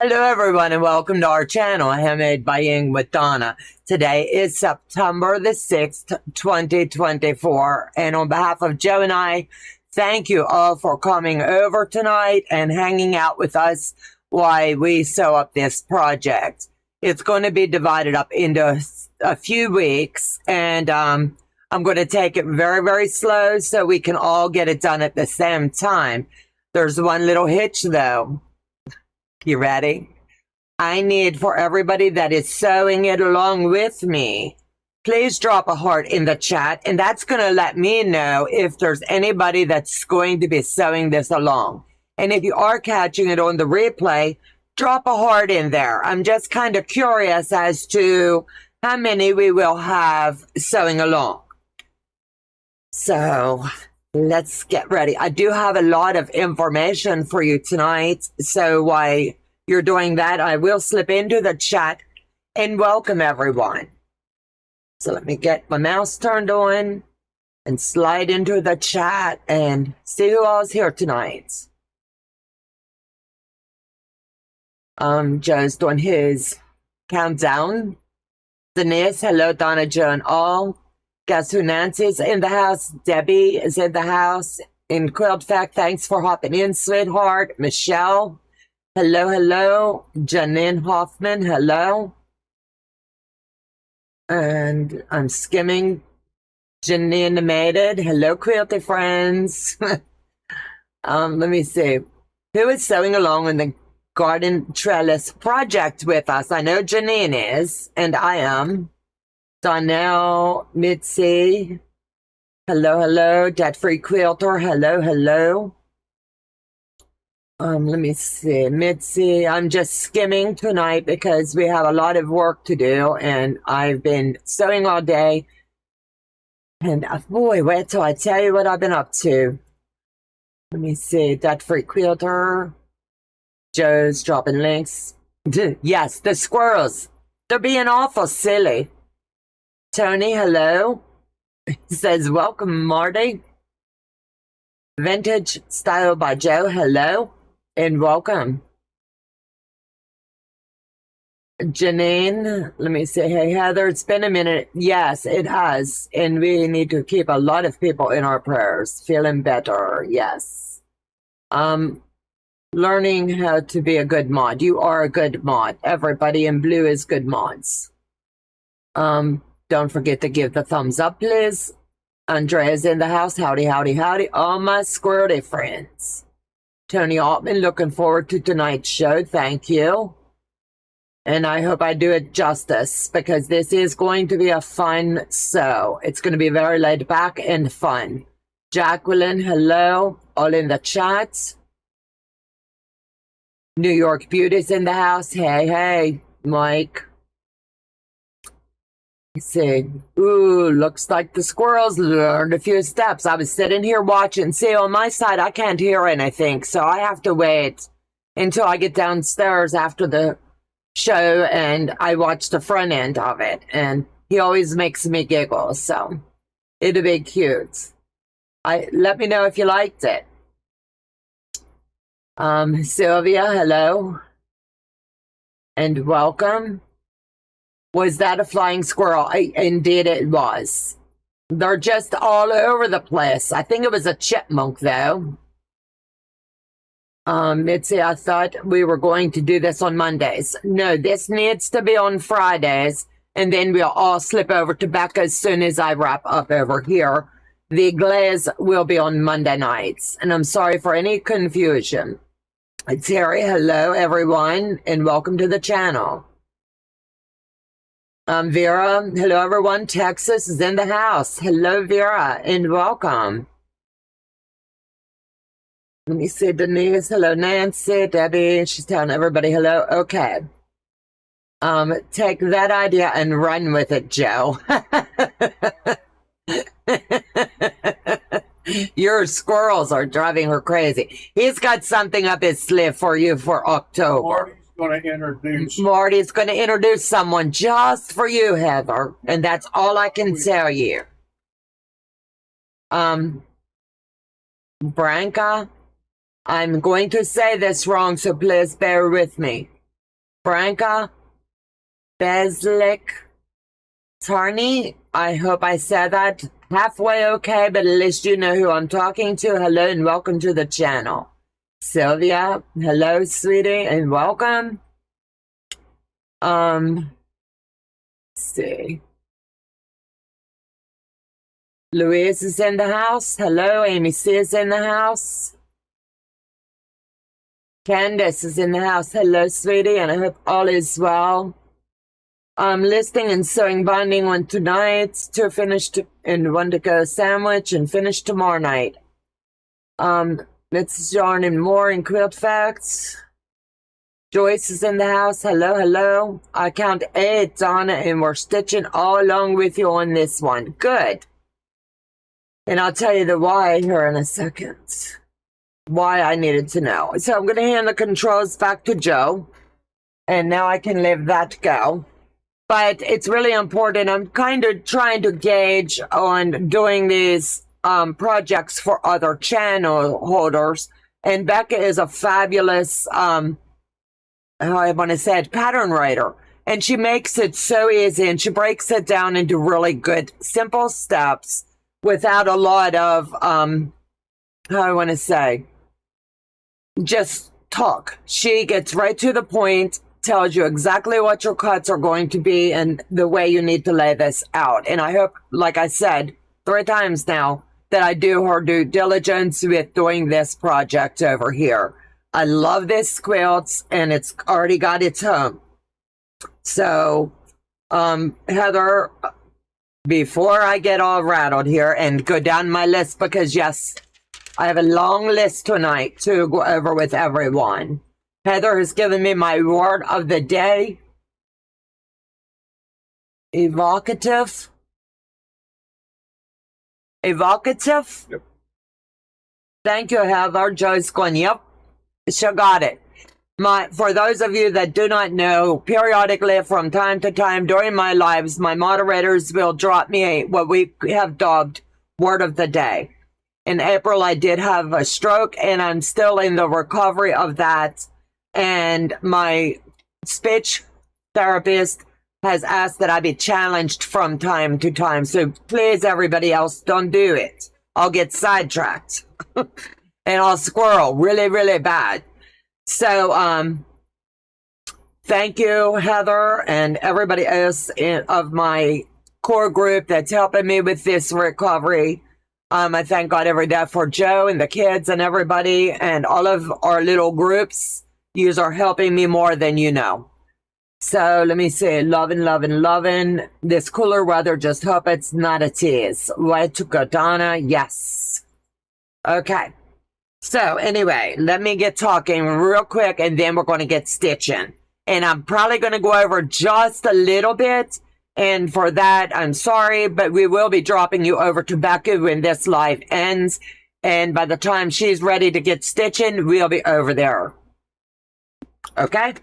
Hello everyone and welcome to our channel, Handmade by Ying with Donna. Today is September the 6th, 2024. And on behalf of Joe and I, thank you all for coming over tonight and hanging out with us while we sew up this project. It's going to be divided up into a few weeks, and I'm going to take it very, very slow so we can all get it done at the same time. There's one little hitch though. You ready? I need for everybody that is sewing it along with me, please drop a heart in the chat, and that's going to let me know if there's anybody that's going to be sewing this along. And if you are catching it on the replay, drop a heart in there. I'm just kind of curious as to how many we will have sewing along. So let's get ready. I do have a lot of information for you tonight. So while you're doing that, I will slip into the chat and welcome everyone. So let me get my mouse turned on and slide into the chat and see who all's here tonight. Joe's doing his countdown. Denise, hello, Donna, Joe, and all. Guess who? Nancy's in the house. Debbie is in the house. In Quilt Fact, thanks for hopping in, sweetheart. Michelle, hello, hello. Janine Hoffman, hello. And I'm skimming. Janine Mated, hello, quilty friends. Let me see. Who is sewing along in the garden trellis project with us? I know Janine is, and I am. Donnell, Mitzi, hello, hello. Debt-free quilter, hello, hello. Let me see, Mitzi, I'm just skimming tonight because we have a lot of work to do, and I've been sewing all day. And boy, wait till I tell you what I've been up to. Let me see, Debt-free quilter. Joe's dropping links. Yes, the squirrels. They're being awful silly. Tony, hello. He says, welcome, Marty. Vintage Style by Joe, hello. And welcome. Janine, let me say, hey, Heather, it's been a minute. Yes, it has. And we need to keep a lot of people in our prayers. Feeling better, yes. Learning how to be a good mod. You are a good mod. Everybody in blue is good mods. Don't forget to give the thumbs up, please. Andrea's in the house. Howdy, howdy, howdy. All my squirty friends. Tony Altman, looking forward to tonight's show. Thank you. And I hope I do it justice, because this is going to be a fun sew. It's going to be very laid back and fun. Jacqueline, hello. All in the chat. New York Beauty's in the house. Hey, hey, Mike. Let's see. Ooh, looks like the squirrels learned a few steps. I was sitting here watching. See, on my side, I can't hear anything, so I have to wait until I get downstairs after the show and I watch the front end of it. And he always makes me giggle, so it'll be cute. Let me know if you liked it. Sylvia, hello. And welcome. Was that a flying squirrel? Indeed it was. They're just all over the place. I think it was a chipmunk, though. Mitzi, I thought we were going to do this on Mondays. No, this needs to be on Fridays, and then we'll all slip over to Becca as soon as I wrap up over here. The glaze will be on Monday nights, and I'm sorry for any confusion. Terry, hello, everyone, and welcome to the channel. Vera, hello everyone. Texas is in the house. Hello, Vera, and welcome. Let me see, Denise. Hello, Nancy. Debbie, she's telling everybody hello. Okay. Take that idea and run with it, Joe. Your squirrels are driving her crazy. He's got something up his sleeve for you for October. Marty's going to introduce someone just for you, Heather, and that's all I can tell you. Branca, I'm going to say this wrong, so please bear with me. Branka Beslik Tarny. I hope I said that halfway okay, but at least you know who I'm talking to. Hello and welcome to the channel. Sylvia, hello, sweetie, and welcome. Let's see. Louise is in the house. Hello, Amy C is in the house. Candace is in the house. Hello, sweetie, and I hope all is well. Listing and sewing binding on tonight to finish and one to go sandwich and finish tomorrow night. It's yarn and more in quilt facts. Joyce is in the house. Hello, hello. I count 8, Donna, and we're stitching all along with you on this one. Good. And I'll tell you the why here in a second. Why I needed to know. So I'm going to hand the controls back to Joe. And now I can let that go. But it's really important. I'm kind of trying to gauge on doing these projects for other channel holders. And Becca is a fabulous, how I want to say it, pattern writer. And she makes it so easy. And she breaks it down into really good, simple steps without a lot of, how I want to say, just talk. She gets right to the point, tells you exactly what your cuts are going to be and the way you need to lay this out. And I hope, like I said 3 times now, that I do her due diligence with doing this project over here. I love this quilts and it's already got its home. So, Heather, before I get all rattled here and go down my list, because yes, I have a long list tonight to go over with everyone. Heather has given me my word of the day. Evocative. Evocative? Yep. Thank you, Heather. Joe's going, yep. She got it. For those of you that do not know, periodically from time to time during my lives, my moderators will drop me what we have dubbed word of the day. In April, I did have a stroke, and I'm still in the recovery of that. And my speech therapist has asked that I be challenged from time to time. So please, everybody else, don't do it. I'll get sidetracked. And I'll squirrel really, really bad. So, thank you, Heather, and everybody else of my core group that's helping me with this recovery. I thank God every day for Joe and the kids and everybody and all of our little groups. You are helping me more than you know. So let me see. Loving. This cooler weather, just hope it's not a tease. Right to go, Donna? Yes. Okay. So anyway, let me get talking real quick and then we're going to get stitching. And I'm probably going to go over just a little bit. And for that, I'm sorry, but we will be dropping you over to Becca when this live ends. And by the time she's ready to get stitching, we'll be over there. Okay?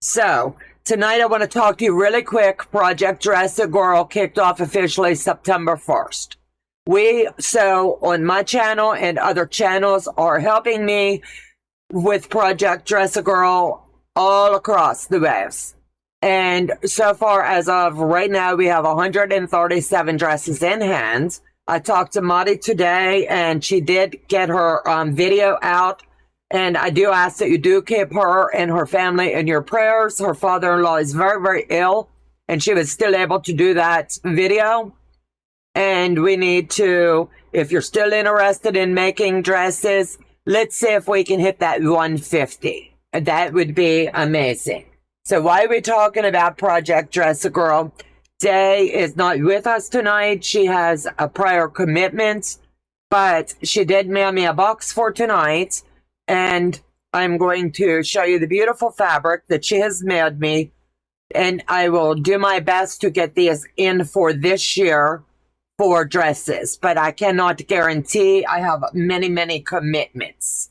So, tonight I want to talk to you really quick. Project Dress a Girl kicked off officially September 1st. We, so on my channel and other channels, are helping me with Project Dress a Girl all across the waves. And so far, as of right now, we have 137 dresses in hand. I talked to Marty today, and she did get her video out. And I do ask that you do keep her and her family in your prayers. Her father-in-law is very, very ill, and she was still able to do that video. And we need to, if you're still interested in making dresses, let's see if we can hit that 150. That would be amazing. So why are we talking about Project Dress a Girl? Day is not with us tonight. She has a prior commitment, but she did mail me a box for tonight. And I'm going to show you the beautiful fabric that she has mailed me. And I will do my best to get these in for this year for dresses. But I cannot guarantee. I have many, many commitments.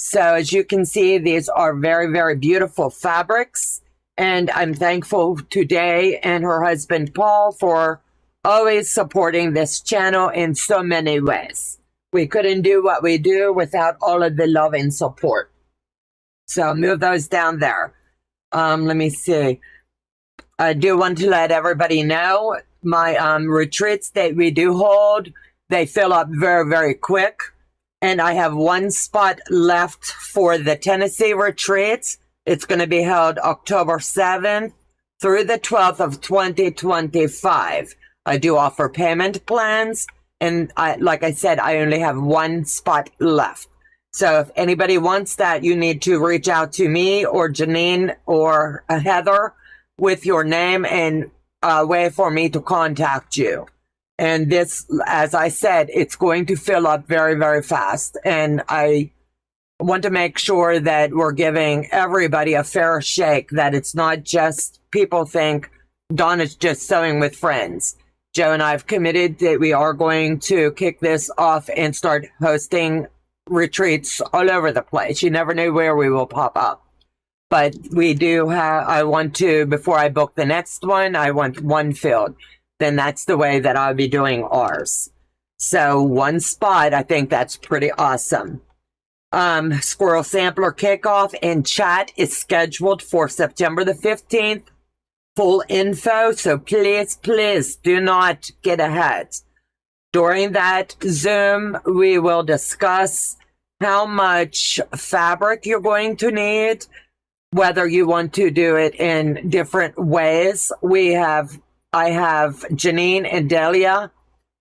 So as you can see, these are very, very beautiful fabrics. And I'm thankful today and her husband, Paul, for always supporting this channel in so many ways. We couldn't do what we do without all of the love and support. So move those down there. Let me see. I do want to let everybody know my retreats that we do hold, they fill up very, very quick. And I have one spot left for the Tennessee retreats. It's going to be held October 7th through the 12th of 2025. I do offer payment plans. And like I said, I only have one spot left. So if anybody wants that, you need to reach out to me or Janine or Heather with your name and a way for me to contact you. And this, as I said, it's going to fill up very, very fast. And I want to make sure that we're giving everybody a fair shake, that it's not just people think Donna's just sewing with friends. Joe and I have committed that we are going to kick this off and start hosting retreats all over the place. You never know where we will pop up. But we do have, I want to, before I book the next one, I want one filled. Then that's the way that I'll be doing ours. So one spot, I think that's pretty awesome. Squirrel Sampler Kickoff and Chat is scheduled for September the 15th. Full info, so please, please do not get ahead. During that Zoom, we will discuss how much fabric you're going to need, whether you want to do it in different ways. I have Janine and Delia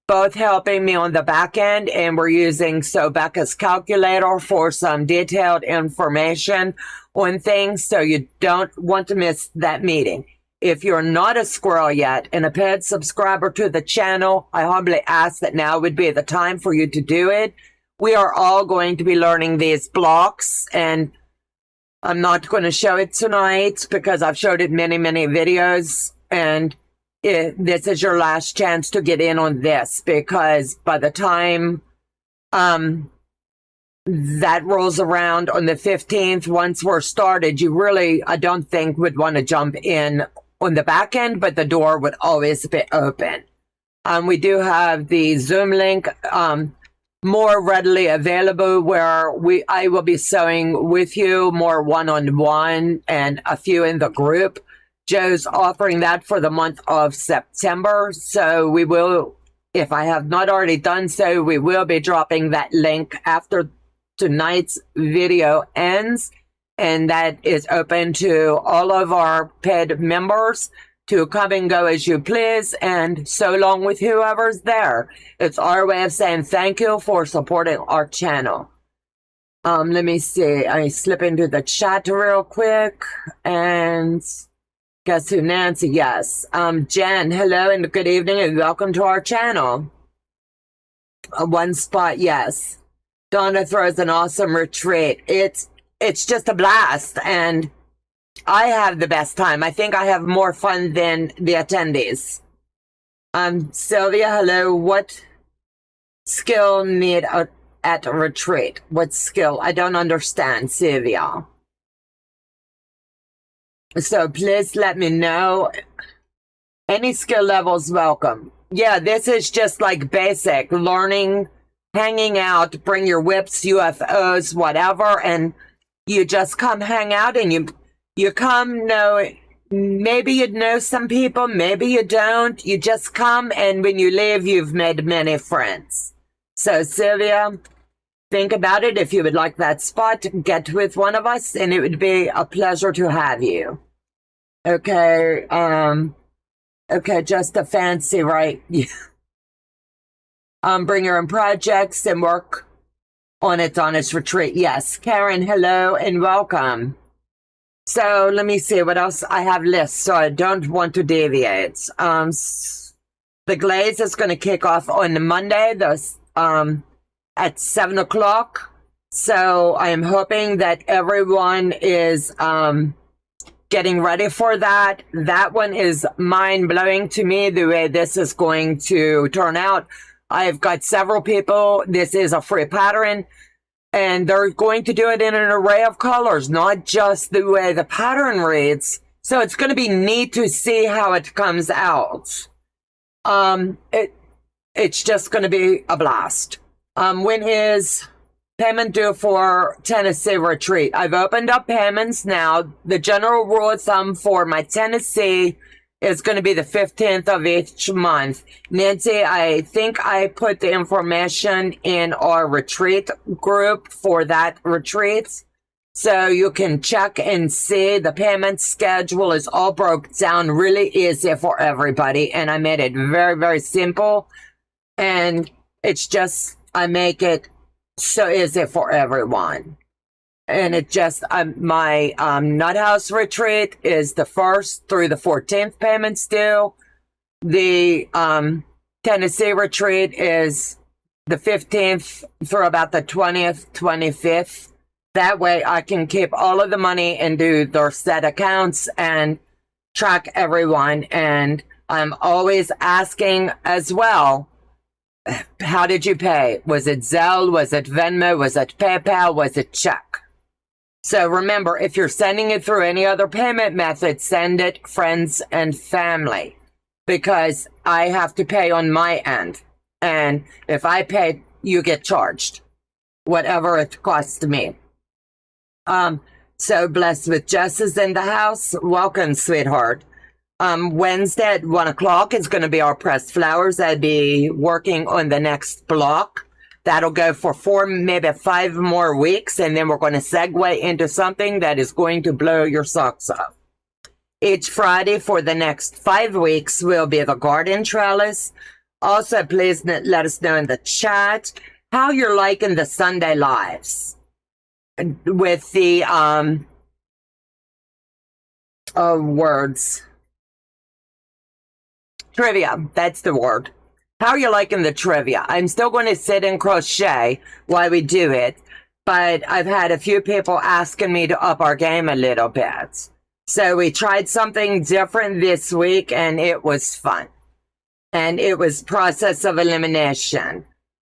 both helping me on the back end, and we're using Sew Becca's calculator for some detailed information on things, so you don't want to miss that meeting. If you're not a squirrel yet and a paid subscriber to the channel, I humbly ask that now would be the time for you to do it. We are all going to be learning these blocks, and I'm not going to show it tonight because I've showed it many, many videos, and this is your last chance to get in on this, because by the time that rolls around on the 15th, once we're started, you really, I don't think, would want to jump in on the back end, but the door would always be open. We do have the Zoom link more readily available, where I will be sewing with you more one-on-one and a few in the group. Joe's offering that for the month of September. So we will, if I have not already done so, we will be dropping that link after tonight's video ends. And that is open to all of our paid members to come and go as you please, and so long with whoever's there. It's our way of saying thank you for supporting our channel. Let me see. I slip into the chat real quick, and guess who? Nancy, yes. Jen, hello and good evening and welcome to our channel. One spot, yes. Donna throws an awesome retreat. It's just a blast, and I have the best time. I think I have more fun than the attendees. Sylvia, hello. What skill need at a retreat? What skill? I don't understand, Sylvia. So please let me know. Any skill levels welcome. Yeah, this is just like basic learning, hanging out, bring your whips, UFOs, whatever, and you just come hang out, and you come know, maybe you know some people, maybe you don't. You just come, and when you leave, you've made many friends. So Sylvia, think about it. If you would like that spot, get with one of us, and it would be a pleasure to have you. Okay, okay, just a fancy, right? Bring your own projects and work on it on its retreat. Yes, Karen, hello and welcome. So let me see what else I have lists, so I don't want to deviate. The glaze is going to kick off on Monday, at 7 o'clock. So I am hoping that everyone is getting ready for that. That one is mind-blowing to me, the way this is going to turn out. I've got several people. This is a free pattern, and they're going to do it in an array of colors, not just the way the pattern reads. So it's going to be neat to see how it comes out. It's just going to be a blast. When is payment due for Tennessee retreat. I've opened up payments now. The general rule of thumb for my Tennessee is going to be the 15th of each month. Nancy, I think I put the information in our retreat group for that retreat. So you can check and see the payment schedule is all broke down really easy for everybody. And I made it very, very simple. And it's just, I make it so easy for everyone. And it just, my Nut House retreat is the 1st through the 14th payments due. The Tennessee retreat is the 15th through about the 20th, 25th. That way I can keep all of the money into their set accounts and track everyone. And I'm always asking as well, how did you pay? Was it Zelle? Was it Venmo? Was it PayPal? Was it check? So remember, if you're sending it through any other payment method, send it friends and family, because I have to pay on my end. And if I pay, you get charged, whatever it costs me. So Blessed with Jess is in the house. Welcome, sweetheart. Wednesday at 1 o'clock is going to be our pressed flowers. I'll be working on the next block. That'll go for 4, maybe 5 more weeks, and then we're going to segue into something that is going to blow your socks off. Each Friday for the next 5 weeks will be the garden trellis. Also, please let us know in the chat how you're liking the Sunday lives with the words. Trivia, that's the word. How are you liking the trivia? I'm still going to sit and crochet while we do it, but I've had a few people asking me to up our game a little bit. So we tried something different this week, and it was fun. And it was process of elimination.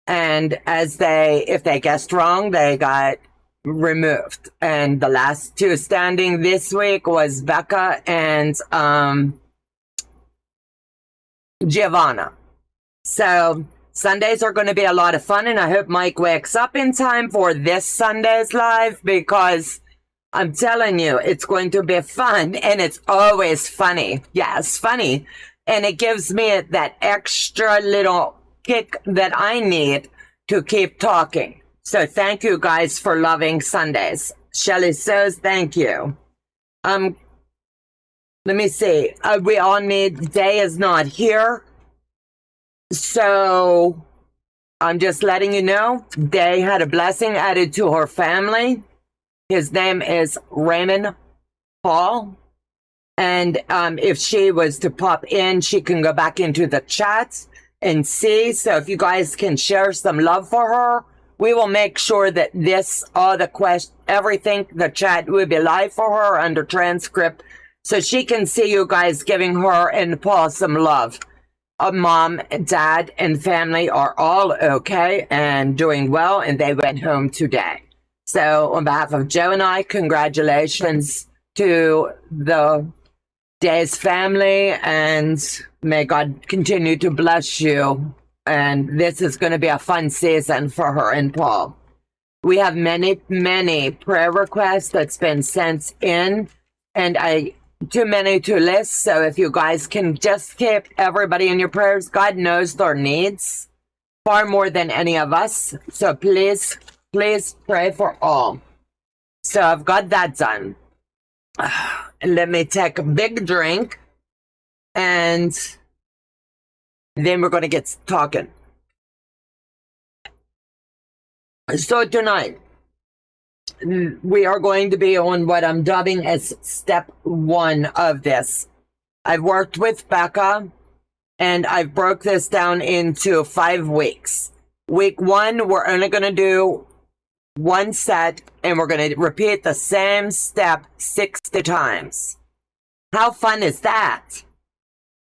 And if they guessed wrong, they got removed. And the last 2 standing this week was Becca and Giovanna. So Sundays are going to be a lot of fun, and I hope Mike wakes up in time for this Sunday's live, because I'm telling you, it's going to be fun, and it's always funny. Yes, funny. And it gives me that extra little kick that I need to keep talking. So thank you guys for loving Sundays. Shelly says thank you. Let me see. We all need, Day is not here. So I'm just letting you know, Day had a blessing added to her family. His name is Raymond Paul. And if she was to pop in, she can go back into the chat and see. So if you guys can share some love for her, we will make sure that everything, the chat will be live for her under transcript, so she can see you guys giving her and Paul some love. Mom, Dad, and family are all okay and doing well, and they went home today. So on behalf of Joe and I, congratulations to the Day's family, and may God continue to bless you. And this is going to be a fun season for her and Paul. We have many, many prayer requests that's been sent in, and too many to list. So if you guys can just keep everybody in your prayers, God knows their needs far more than any of us. So please, please pray for all. So I've got that done. Let me take a big drink, and then we're going to get talking. So tonight, we are going to be on what I'm dubbing as step 1 of this. I've worked with Becca, and I've broke this down into 5 weeks. Week 1, we're only going to do 1 set, and we're going to repeat the same step 60 times. How fun is that?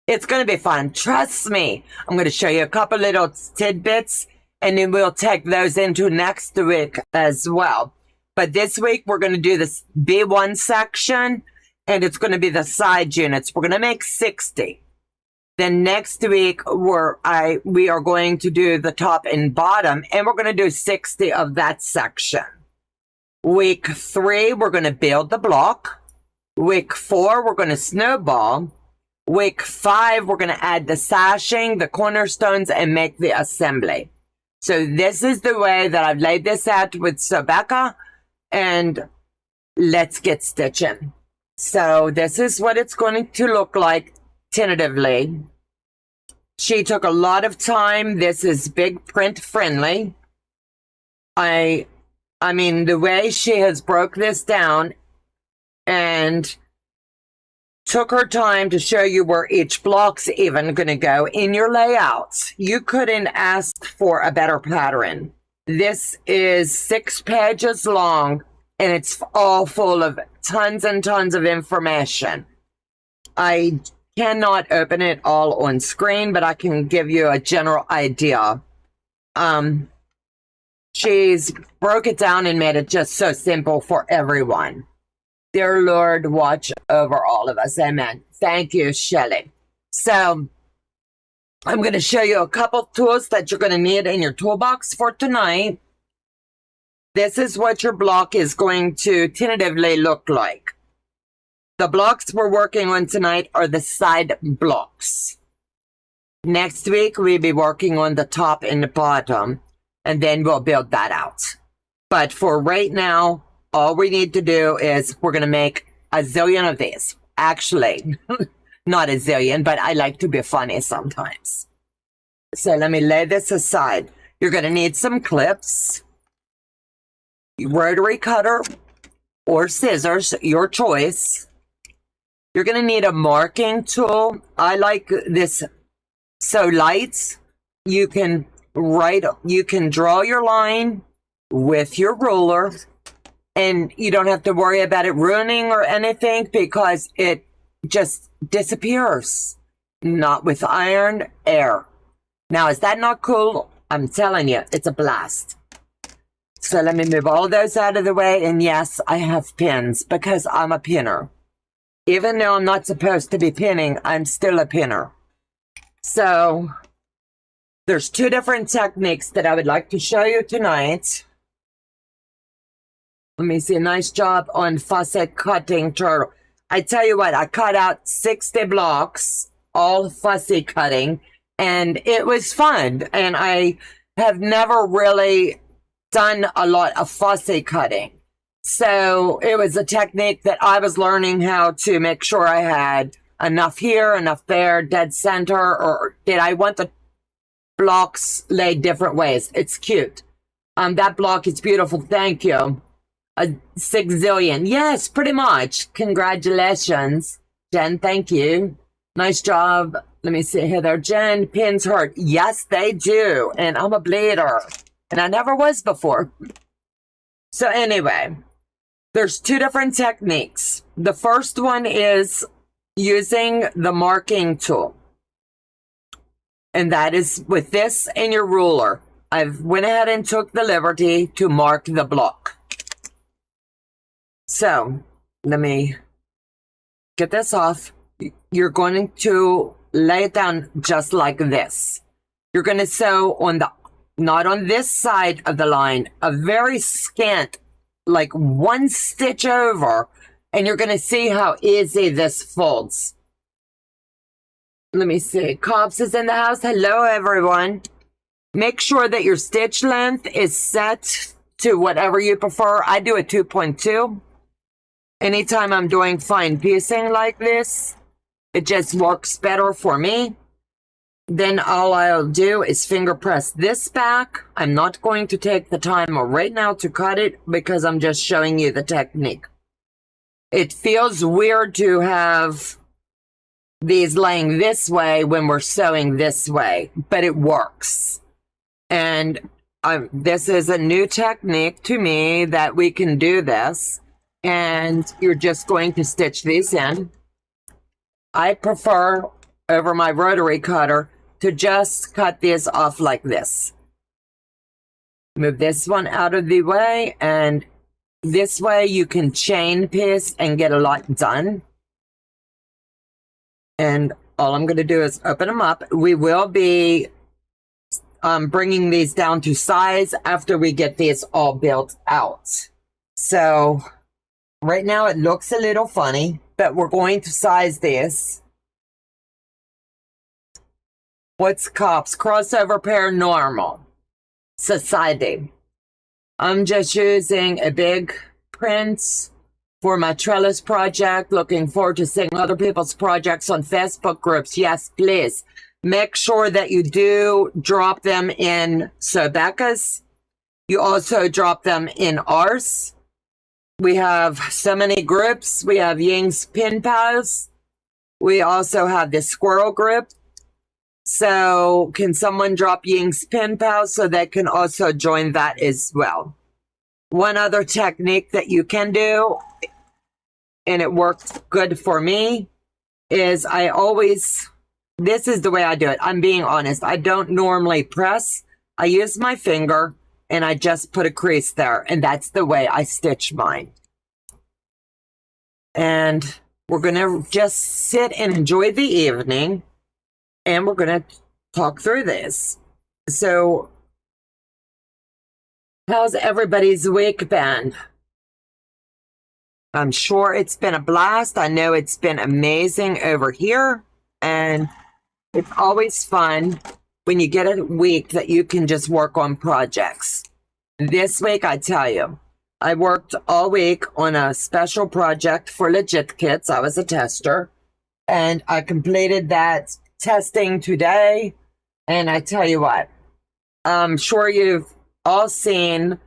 It's going to be fun. Trust me. I'm going to show you a couple little tidbits, and then we'll take those into next week as well. But this week, we're going to do this B1 section, and it's going to be the side units. We're going to make 60. Then next week, we are going to do the top and bottom, and we're going to do 60 of that section. Week 3, we're going to build the block. Week 4, we're going to snowball. Week 5, we're going to add the sashing, the cornerstones, and make the assembly. So this is the way that I've laid this out with Sew Becca, and let's get stitching. So this is what it's going to look like tentatively. She took a lot of time. This is big print friendly. I mean, the way she has broke this down and took her time to show you where each block's even going to go in your layouts. You couldn't ask for a better pattern. This is 6 pages long, and it's all full of tons and tons of information. I cannot open it all on screen, but I can give you a general idea. She's broke it down and made it just so simple for everyone. Dear Lord, watch over all of us. Amen. Thank you, Shelley. So I'm going to show you a couple tools that you're going to need in your toolbox for tonight. This is what your block is going to tentatively look like. The blocks we're working on tonight are the side blocks. Next week, we'll be working on the top and the bottom, and then we'll build that out. But for right now, all we need to do is we're going to make a zillion of these. Actually, not a zillion, but I like to be funny sometimes. So let me lay this aside. You're going to need some clips, rotary cutter, or scissors, your choice. You're going to need a marking tool. I like this So Lights. You can draw your line with your ruler, and you don't have to worry about it ruining or anything because it just disappears. Not with iron air. Now, is that not cool? I'm telling you, it's a blast. So let me move all those out of the way. And yes, I have pins because I'm a pinner. Even though I'm not supposed to be pinning, I'm still a pinner. So there's 2 different techniques that I would like to show you tonight. Let me see. Nice job on fussy cutting turtle. I tell you what, I cut out 60 blocks, all fussy cutting, and it was fun. And I have never really done a lot of fussy cutting. So it was a technique that I was learning how to make sure I had enough here, enough there, dead center, or did I want the blocks laid different ways? It's cute. That block is beautiful. Thank you. A 6 zillion. Yes, pretty much. Congratulations, Jen. Thank you. Nice job. Let me see here there. Jen, pins hurt. Yes, they do. And I'm a bleeder. And I never was before. So anyway, there's 2 different techniques. The first one is using the marking tool. And that is with this and your ruler. I've went ahead and took the liberty to mark the block. So let me get this off. You're going to lay it down just like this. You're going to sew on the, not on this side of the line, a very scant, like 1 stitch over, and you're going to see how easy this folds. Let me see. Cobbs is in the house. Hello, everyone. Make sure that your stitch length is set to whatever you prefer. I do a 2.2. Anytime I'm doing fine piecing like this, it just works better for me. Then all I'll do is finger press this back. I'm not going to take the time right now to cut it because I'm just showing you the technique. It feels weird to have these laying this way when we're sewing this way, but it works. And this is a new technique to me that we can do this. And you're just going to stitch these in. I prefer, over my rotary cutter, to just cut these off like this. Move this one out of the way, and this way you can chain piece and get a lot done. And all I'm going to do is open them up. We will be bringing these down to size after we get these all built out. So right now it looks a little funny, but we're going to size this. What's COPS? Crossover pair normal. Society. I'm just using a big print for my trellis project. Looking forward to seeing other people's projects on Facebook groups. Yes, please. Make sure that you do drop them in Sew Becca's. You also drop them in ours. We have so many groups. We have Ying's Pin Pals. We also have the Squirrel group. So can someone drop Ying's Pin Pals so they can also join that as well? One other technique that you can do, and it works good for me, is this is the way I do it. I'm being honest. I don't normally press. I use my finger and I just put a crease there, and that's the way I stitch mine. And we're going to just sit and enjoy the evening, and we're going to talk through this. So how's everybody's week been? I'm sure it's been a blast. I know it's been amazing over here, and it's always fun when you get a week that you can just work on projects. This week, I tell you, I worked all week on a special project for legitkits. I was a tester, and I completed that testing today. And I tell you what, I'm sure you've all seen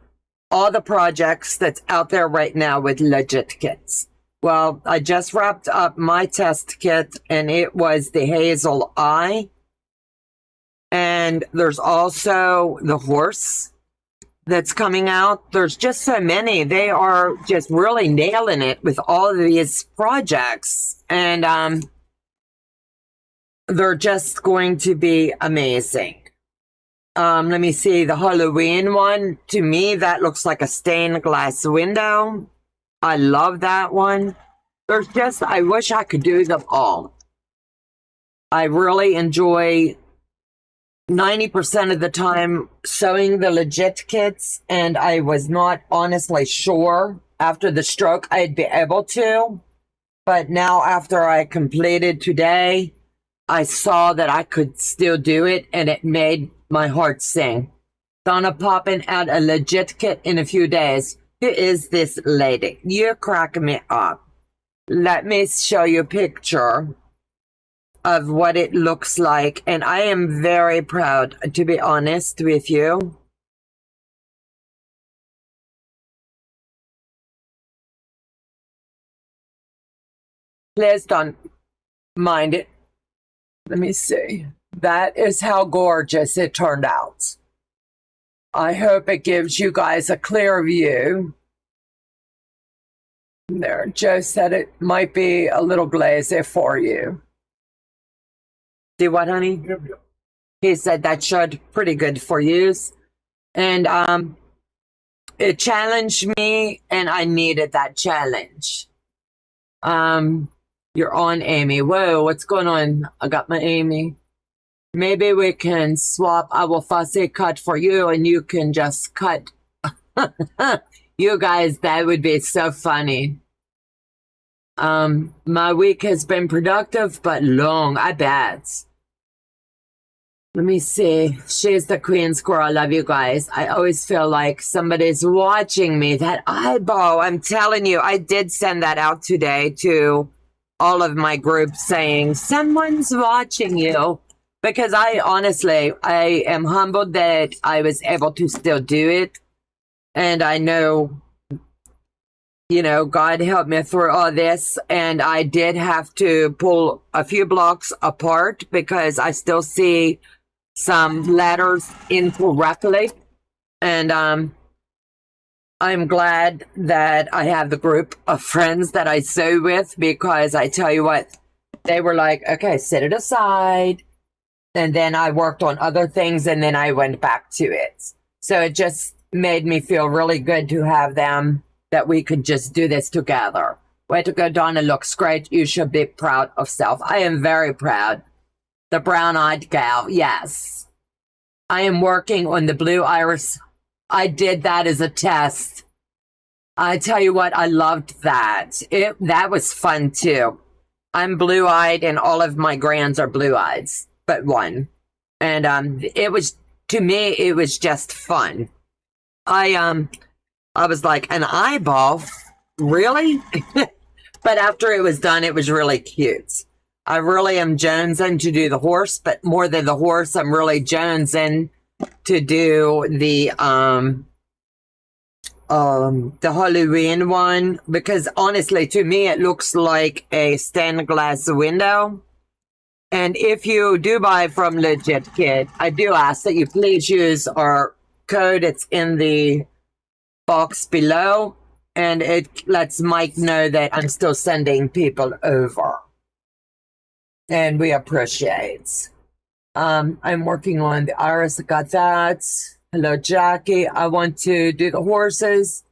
all the projects that's out there right now with legitkits. Well, I just wrapped up my test kit, and it was the hazel eye. And there's also the horse that's coming out. There's just so many. They are just really nailing it with all of these projects. And they're just going to be amazing. Let me see, the Halloween one. To me, that looks like a stained glass window. I love that one. There's just, I wish I could do them all. I really enjoy 90% of the time sewing the legit kits, and I was not honestly sure after the stroke I'd be able to. But now after I completed today, I saw that I could still do it, and it made my heart sing. Donna popping out a legit kit in a few days. Who is this lady? You're cracking me up. Let me show you a picture of what it looks like. And I am very proud, to be honest with you. Please don't mind it. Let me see. That is how gorgeous it turned out. I hope it gives you guys a clear view. There, Joe said it might be a little glazy for you. Do what, honey? He said that showed pretty good for you. And it challenged me, and I needed that challenge. You're on, Amy. Whoa, what's going on? I got my Amy. Maybe we can swap. I will fussy cut for you, and you can just cut. You guys, that would be so funny. My week has been productive, but long, I bet. Let me see. She's the queen squirrel. I love you guys. I always feel like somebody's watching me. That eyeball, I'm telling you, I did send that out today to all of my groups saying, someone's watching you. Because I honestly, I am humbled that I was able to still do it. And I know, you know, God helped me through all this. And I did have to pull a few blocks apart because I still see some letters incorrectly. And I'm glad that I have the group of friends that I sew with, because I tell you what, they were like, okay, set it aside. And then I worked on other things, and then I went back to it. So it just made me feel really good to have them, that we could just do this together. Way to go, Donna. Looks great. You should be proud of self. I am very proud. The brown-eyed gal. Yes. I am working on the blue iris. I did that as a test. I tell you what, I loved that. That was fun too. I'm blue-eyed and all of my grands are blue-eyed, but one. And it was, to me, it was just fun. I was like, an eyeball? Really? But after it was done, it was really cute. I really am jonesing to do the horse, but more than the horse, I'm really jonesing to do the Halloween one, because honestly, to me, it looks like a stained glass window. And if you do buy from legitkits, I do ask that you please use our code. It's in the box below, and it lets Mike know that I'm still sending people over. And we appreciate. I'm working on the iris. I got that. Hello, Jackie. I want to do the horses,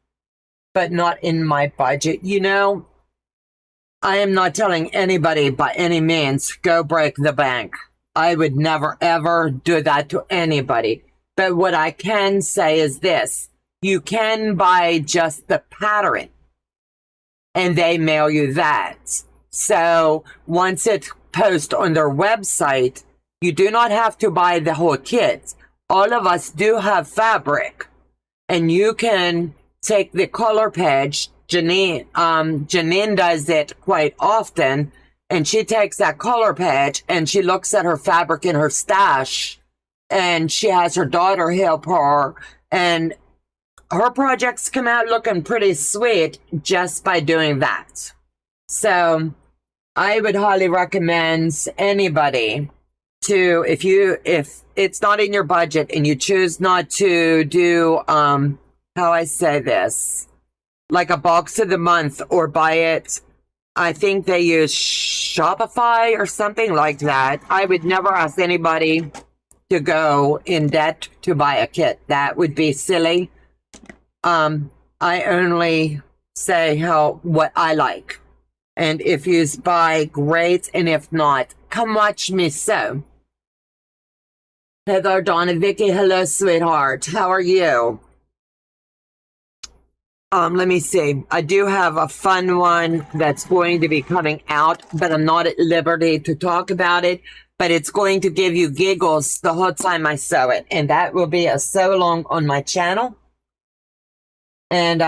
but not in my budget. You know, I am not telling anybody by any means, go break the bank. I would never, ever do that to anybody. But what I can say is this. You can buy just the pattern, and they mail you that. So once it's posted on their website, you do not have to buy the whole kit. All of us do have fabric, and you can take the color page. Janine does it quite often, and she takes that color page and she looks at her fabric in her stash, and she has her daughter help her, and her projects come out looking pretty sweet just by doing that. So I would highly recommend anybody to, if it's not in your budget and you choose not to do, how I say this, like a box of the month or buy it, I think they use Shopify or something like that. I would never ask anybody to go in debt to buy a kit. That would be silly. I only say what I like. And if you buy, great. And if not, come watch me sew. Heather, Donna, Vicky, hello, sweetheart. How are you? Let me see. I do have a fun one that's going to be coming out, but I'm not at liberty to talk about it. But it's going to give you giggles the whole time I sew it. And that will be a sew along on my channel. And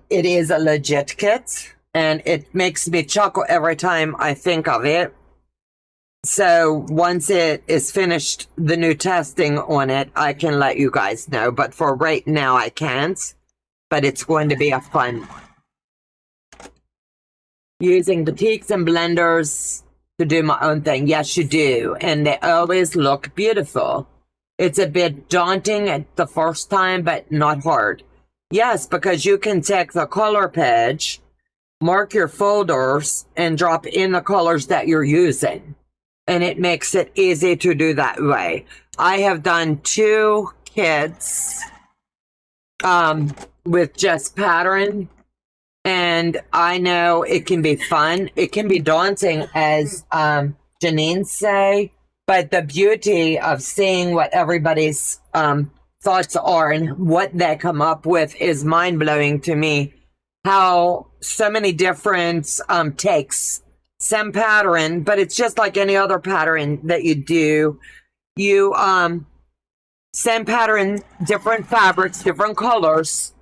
it is a legit kit. And it makes me chuckle every time I think of it. So once it is finished, the new testing on it, I can let you guys know. But for right now, I can't. But it's going to be a fun one. Using batiks and blenders to do my own thing. Yes, you do. And they always look beautiful. It's a bit daunting at the first time, but not hard. Yes, because you can take the color page, mark your folders, and drop in the colors that you're using. And it makes it easy to do that way. I have done 2 kits with just pattern, and I know it can be fun. It can be daunting, as Janine say, but the beauty of seeing what everybody's thoughts are and what they come up with is mind-blowing to me. How so many different takes, same pattern, but it's just like any other pattern that you do. You same pattern, different fabrics, different colors,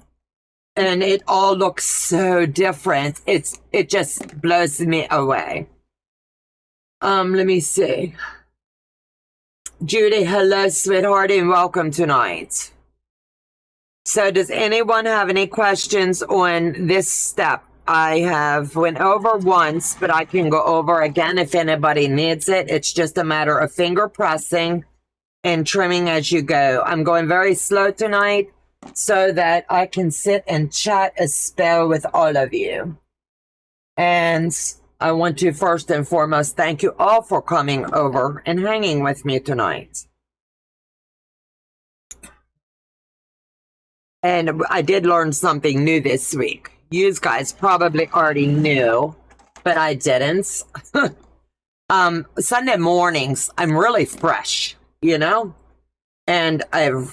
and it all looks so different. It just blows me away. Let me see. Judy, hello, sweetheart, and welcome tonight. So does anyone have any questions on this step? I have went over once, but I can go over again if anybody needs it. It's just a matter of finger pressing and trimming as you go. I'm going very slow tonight so that I can sit and chat a spell with all of you. And I want to first and foremost thank you all for coming over and hanging with me tonight. And I did learn something new this week. you guys probably already knew, but I didn't. Sunday mornings, I'm really fresh, you know? And I'm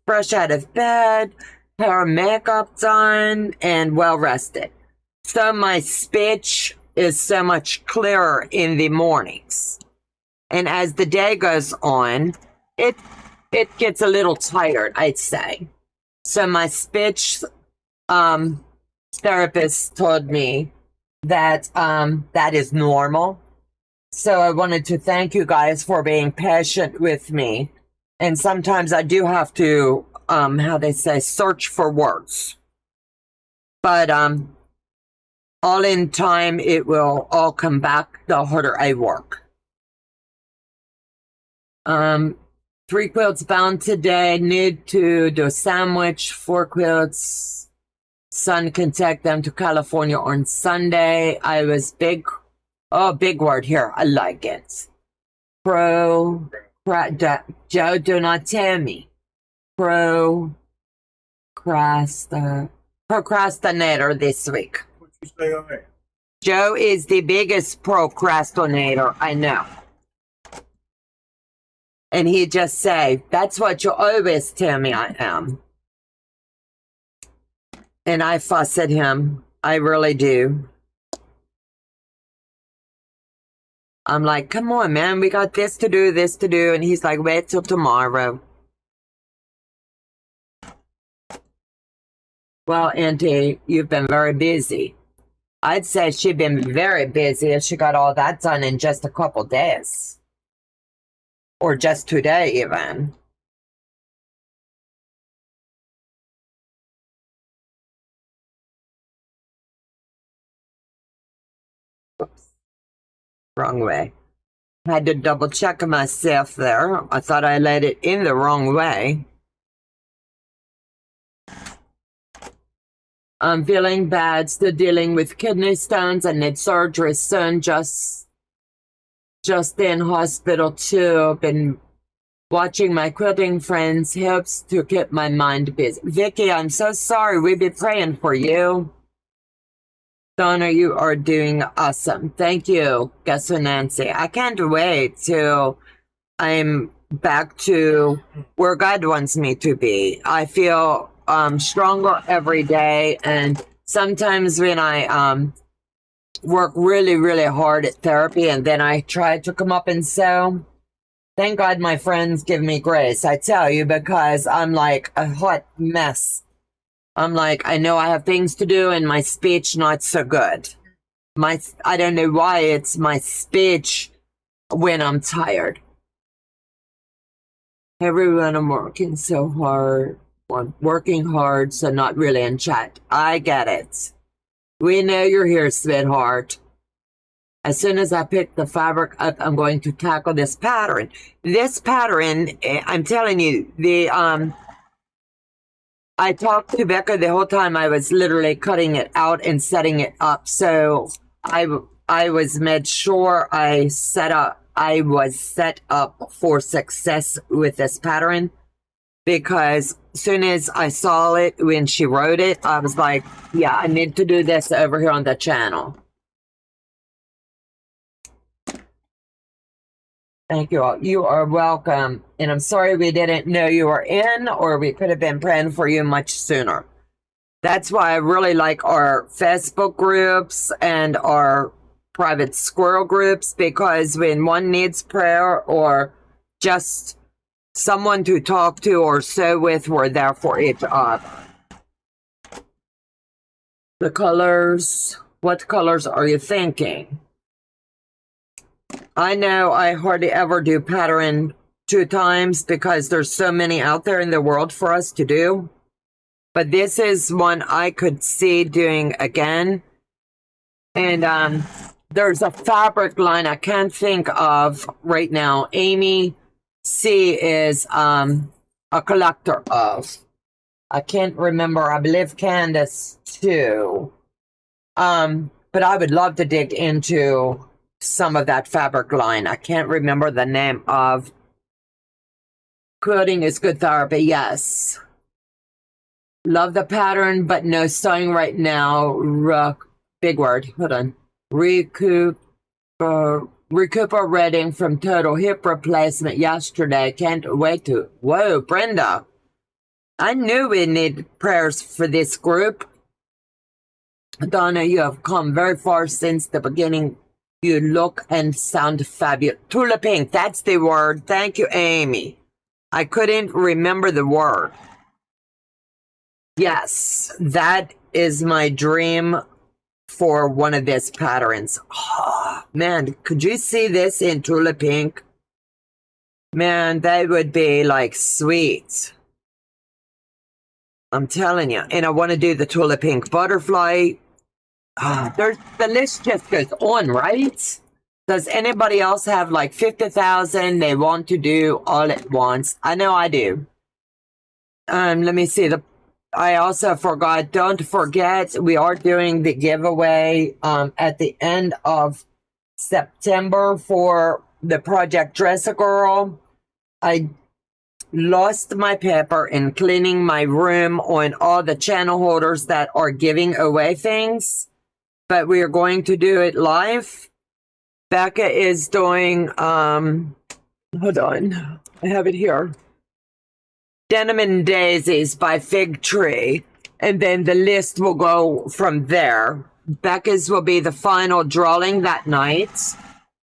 fresh out of bed, hair and makeup done, and well rested. So my speech is so much clearer in the mornings. And as the day goes on, it gets a little tired, I'd say. So my speech therapist told me that that is normal. So I wanted to thank you guys for being patient with me. And sometimes I do have to, how they say, search for words. But all in time, it will all come back the harder I work. 3 quilts bound today. Need to do a sandwich. 4 quilts. Son can take them to California on Sunday. I was big. Oh, big word here. I like it. Joe, do not tell me. Procrastinator this week. What you say on that? Joe is the biggest procrastinator I know. And he just say, that's what you always tell me I am. And I fuss at him. I really do. I'm like, come on, man. We got this to do, this to do. And he's like, wait till tomorrow. Well, Auntie, you've been very busy. I'd say she'd been very busy if she got all that done in just a couple days. Or just today, even. Oops. Wrong way. Had to double check myself there. I thought I laid it in the wrong way. I'm feeling bad, still dealing with kidney stones. I need surgery soon. Just in hospital too. Been watching my quilting friends. Helps to keep my mind busy. Vicky, I'm so sorry. We've been praying for you. Donna, you are doing awesome. Thank you. Guess what, Nancy? I can't wait till I'm back to where God wants me to be. I feel stronger every day, and sometimes when I work really, really hard at therapy and then I try to come up and sew, thank God my friends give me grace, I tell you, because I'm like a hot mess. I'm like, I know I have things to do and my speech not so good. I don't know why it's my speech when I'm tired. Everyone, I'm working so hard. Working hard, so not really in chat. I get it. We know you're here, sweetheart. As soon as I pick the fabric up, I'm going to tackle this pattern. This pattern, I'm telling you, I talked to Becca the whole time. I was literally cutting it out and setting it up. So I was made sure I was set up for success with this pattern. Because as soon as I saw it when she wrote it, I was like, yeah, I need to do this over here on the channel. Thank you all. You are welcome. And I'm sorry we didn't know you were in, or we could have been praying for you much sooner. That's why I really like our Facebook groups and our private squirrel groups, because when one needs prayer or just someone to talk to or sew with, we're there for each other. The colors. What colors are you thinking? I know I hardly ever do pattern 2 times because there's so many out there in the world for us to do. But this is one I could see doing again. And there's a fabric line I can't think of right now. Amy C is a collector of. I can't remember. I believe Candace too. But I would love to dig into some of that fabric line. I can't remember the name of. Quilting is good therapy. Yes. Love the pattern, but no sewing right now. Big word. Hold on. Recuperating from total hip replacement yesterday. Can't wait to. Whoa, Brenda. I knew we need prayers for this group. Donna, you have come very far since the beginning. You look and sound fabulous. Tula pink, that's the word. Thank you, Amy. I couldn't remember the word. Yes, that is my dream for one of these patterns. Oh, man, could you see this in Tula pink? Man, that would be like sweet. I'm telling you. And I want to do the Tula pink butterfly. The list just goes on, right? Does anybody else have like 50,000 they want to do all at once? I know I do. Let me see. I also forgot. Don't forget, we are doing the giveaway at the end of September for the Project Dress a Girl. I lost my pepper in cleaning my room on all the channel holders that are giving away things. But we are going to do it live. Becca is doing, hold on, I have it here. Denim and Daisies by Fig Tree. And then the list will go from there. Becca's will be the final drawing that night.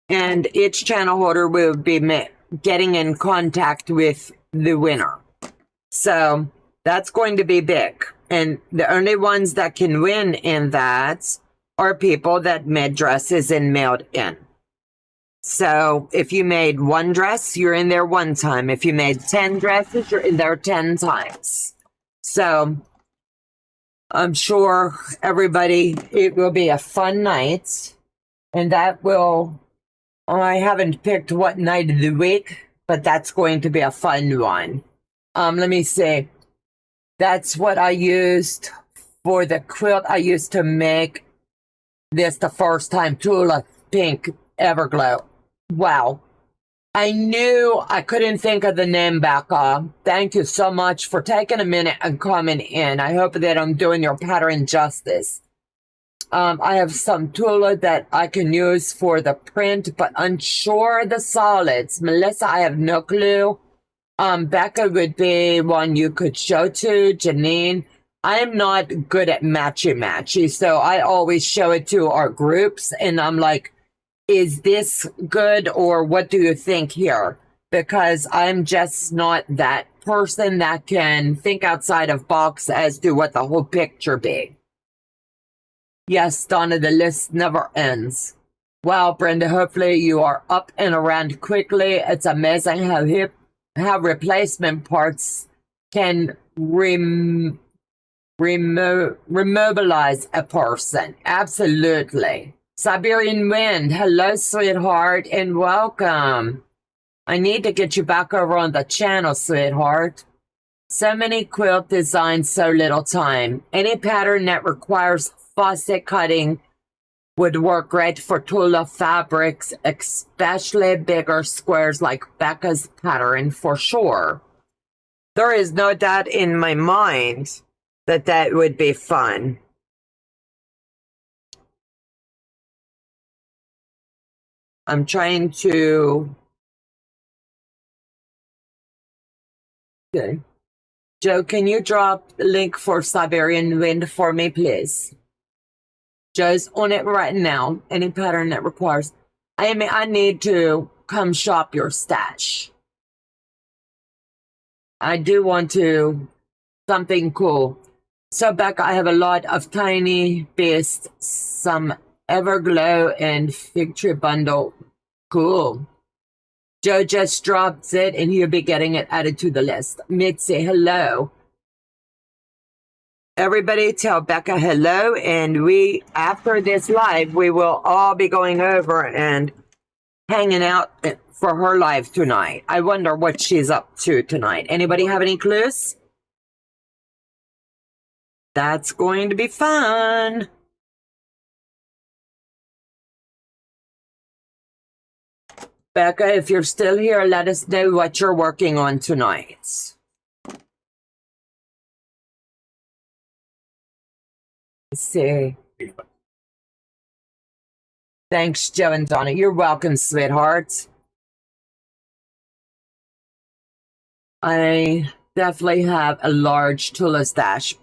And each channel holder will be getting in contact with the winner. So that's going to be big. And the only ones that can win in that are people that made dresses and mailed in. So if you made one dress, you're in there one time. If you made 10 dresses, you're in there 10 times. So I'm sure everybody, it will be a fun night. And that will, I haven't picked what night of the week, but that's going to be a fun one. Let me see. That's what I used for the quilt I used to make this the first time. Tula pink Everglow. Wow. I knew I couldn't think of the name, Becca. Thank you so much for taking a minute and coming in. I hope that I'm doing your pattern justice. I have some Tula that I can use for the print, but unsure the solids. Melissa, I have no clue. Becca would be one you could show to. Janine, I am not good at matchy-matchy, so I always show it to our groups, and I'm like, is this good, or what do you think here? Because I'm just not that person that can think outside of box as to what the whole picture be. Yes, Donna, the list never ends. Wow, Brenda, hopefully you are up and around quickly. It's amazing how replacement parts can remobilize a person. Absolutely. Siberian Wind, hello, sweetheart, and welcome. I need to get you back over on the channel, sweetheart. So many quilt designs, so little time. Any pattern that requires faucet cutting would work great for Tula fabrics, especially bigger squares like Becca's pattern for sure. There is no doubt in my mind that that would be fun. I'm trying to... Okay. Joe, can you drop the link for Siberian Wind for me, please? Joe's on it right now. Any pattern that requires... I need to come shop your stash. I do want to... Something cool. So, Becca, I have a lot of tiny beasts, some Everglow and Fig Tree bundle. Cool. Joe just dropped it, and he'll be getting it added to the list. Mitzi, hello. Everybody tell Becca hello, and we, after this live, we will all be going over and hanging out for her live tonight. I wonder what she's up to tonight. Anybody have any clues? That's going to be fun. Becca, if you're still here, let us know what you're working on tonight. Let's see. Thanks, Joe and Donna. You're welcome, sweethearts. I definitely have a large Tula stash.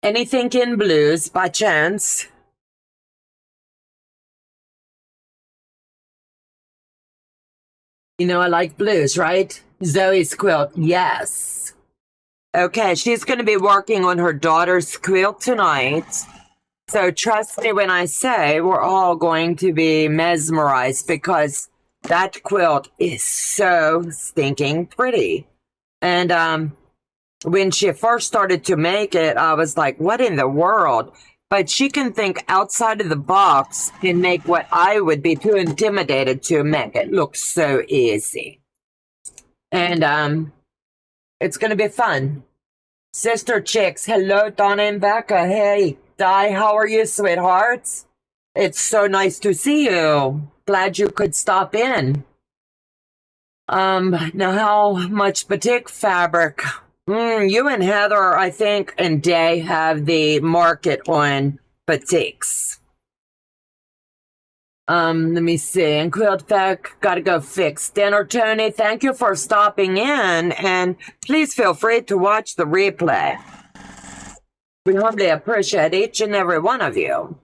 Anything in blues by chance? You know I like blues, right? Zoe's quilt, yes. Okay, she's going to be working on her daughter's quilt tonight. So trust me when I say we're all going to be mesmerized because that quilt is so stinking pretty. And when she first started to make it, I was like, what in the world? But she can think outside of the box and make what I would be too intimidated to make it look so easy. And it's going to be fun. Sister Chicks, hello, Donna and Becca. Hey, Di, how are you, sweethearts? It's so nice to see you. Glad you could stop in. Now how much batik fabric? You and Heather, I think, and Day have the market on batiks. Let me see. And Quilt Fact, gotta go fix dinner, Tony. Thank you for stopping in, and please feel free to watch the replay. We humbly appreciate each and every one of you.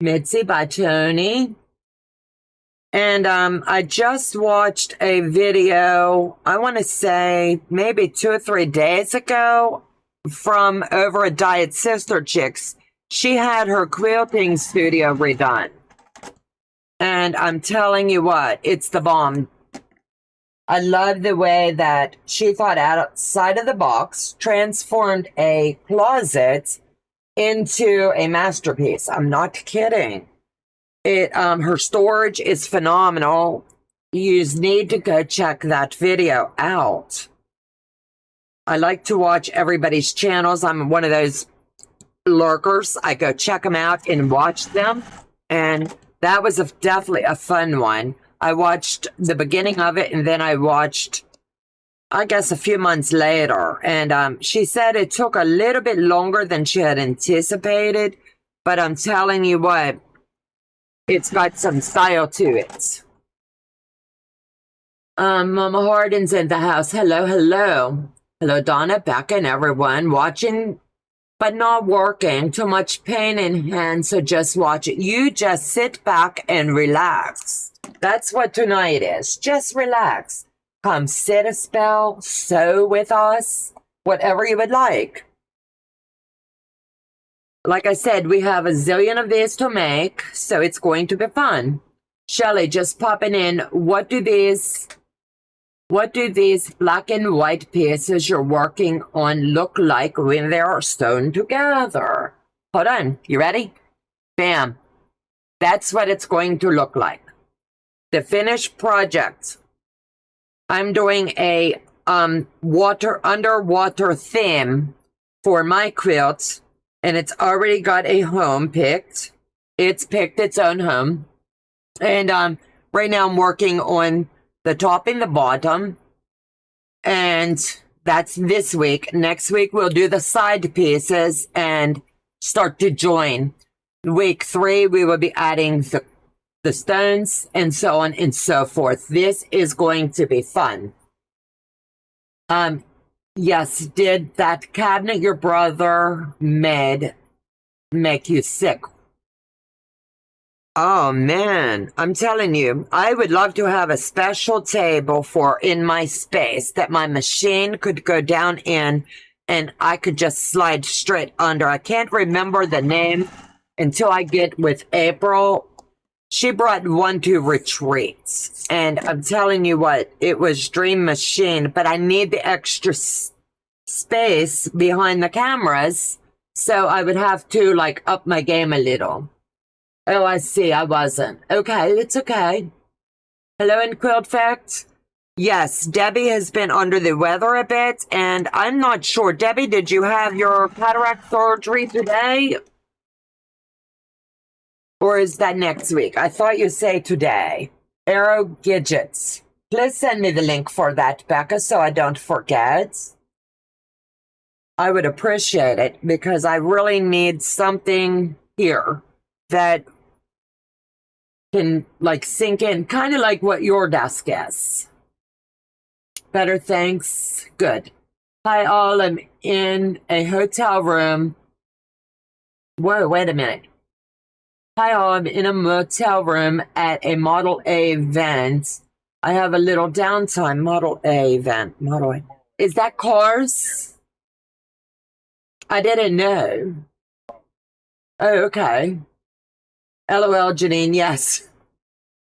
Mitzi by Tony. And I just watched a video, I want to say maybe 2 or 3 days ago, from over at Diet Sister Chicks. She had her quilting studio redone. And I'm telling you what, it's the bomb. I love the way that she thought outside of the box, transformed a closet into a masterpiece. I'm not kidding. Her storage is phenomenal. You need to go check that video out. I like to watch everybody's channels. I'm one of those lurkers. I go check them out and watch them. And that was definitely a fun one. I watched the beginning of it, and then I watched, I guess, a few months later. And she said it took a little bit longer than she had anticipated. But I'm telling you what, it's got some style to it. Mama Harden's in the house. Hello, hello. Hello, Donna, Becca, and everyone watching, but not working. Too much pain in hands, so just watch it. You just sit back and relax. That's what tonight is. Just relax. Come sit a spell, sew with us, whatever you would like. Like I said, we have a zillion of these to make, so it's going to be fun. Shelly, just popping in. What do these black and white pieces you're working on look like when they are sewn together? Hold on. You ready? Bam. That's what it's going to look like. The finished project. I'm doing a underwater theme for my quilts. And it's already got a home picked. It's picked its own home. And right now I'm working on the top and the bottom. And that's this week. Next week we'll do the side pieces and start to join. Week 3 we will be adding the stones and so on and so forth. This is going to be fun. Yes, did that cabinet your brother made make you sick? Oh man, I'm telling you, I would love to have a special table for in my space that my machine could go down in and I could just slide straight under. I can't remember the name until I get with April. She brought one to retreats, and I'm telling you what, it was Dream Machine, but I need the extra space behind the cameras, so I would have to like up my game a little. Oh, I see, I wasn't. Okay, it's okay. Hello in Quilt Facts. Yes, Debbie has been under the weather a bit, and I'm not sure. Debbie, did you have your cataract surgery today? Or is that next week? I thought you say today. Arrow Gadgets. Please send me the link for that, Becca, so I don't forget. I would appreciate it because I really need something here that can like sink in, kind of like what your desk is. Better, thanks. Good. Hi all, I'm in a hotel room. Whoa, wait a minute. Hi all, I'm in a motel room at a Model A event. I have a little downtime. Model A event. Model A. Is that cars? I didn't know. Oh, okay. LOL, Janine, yes.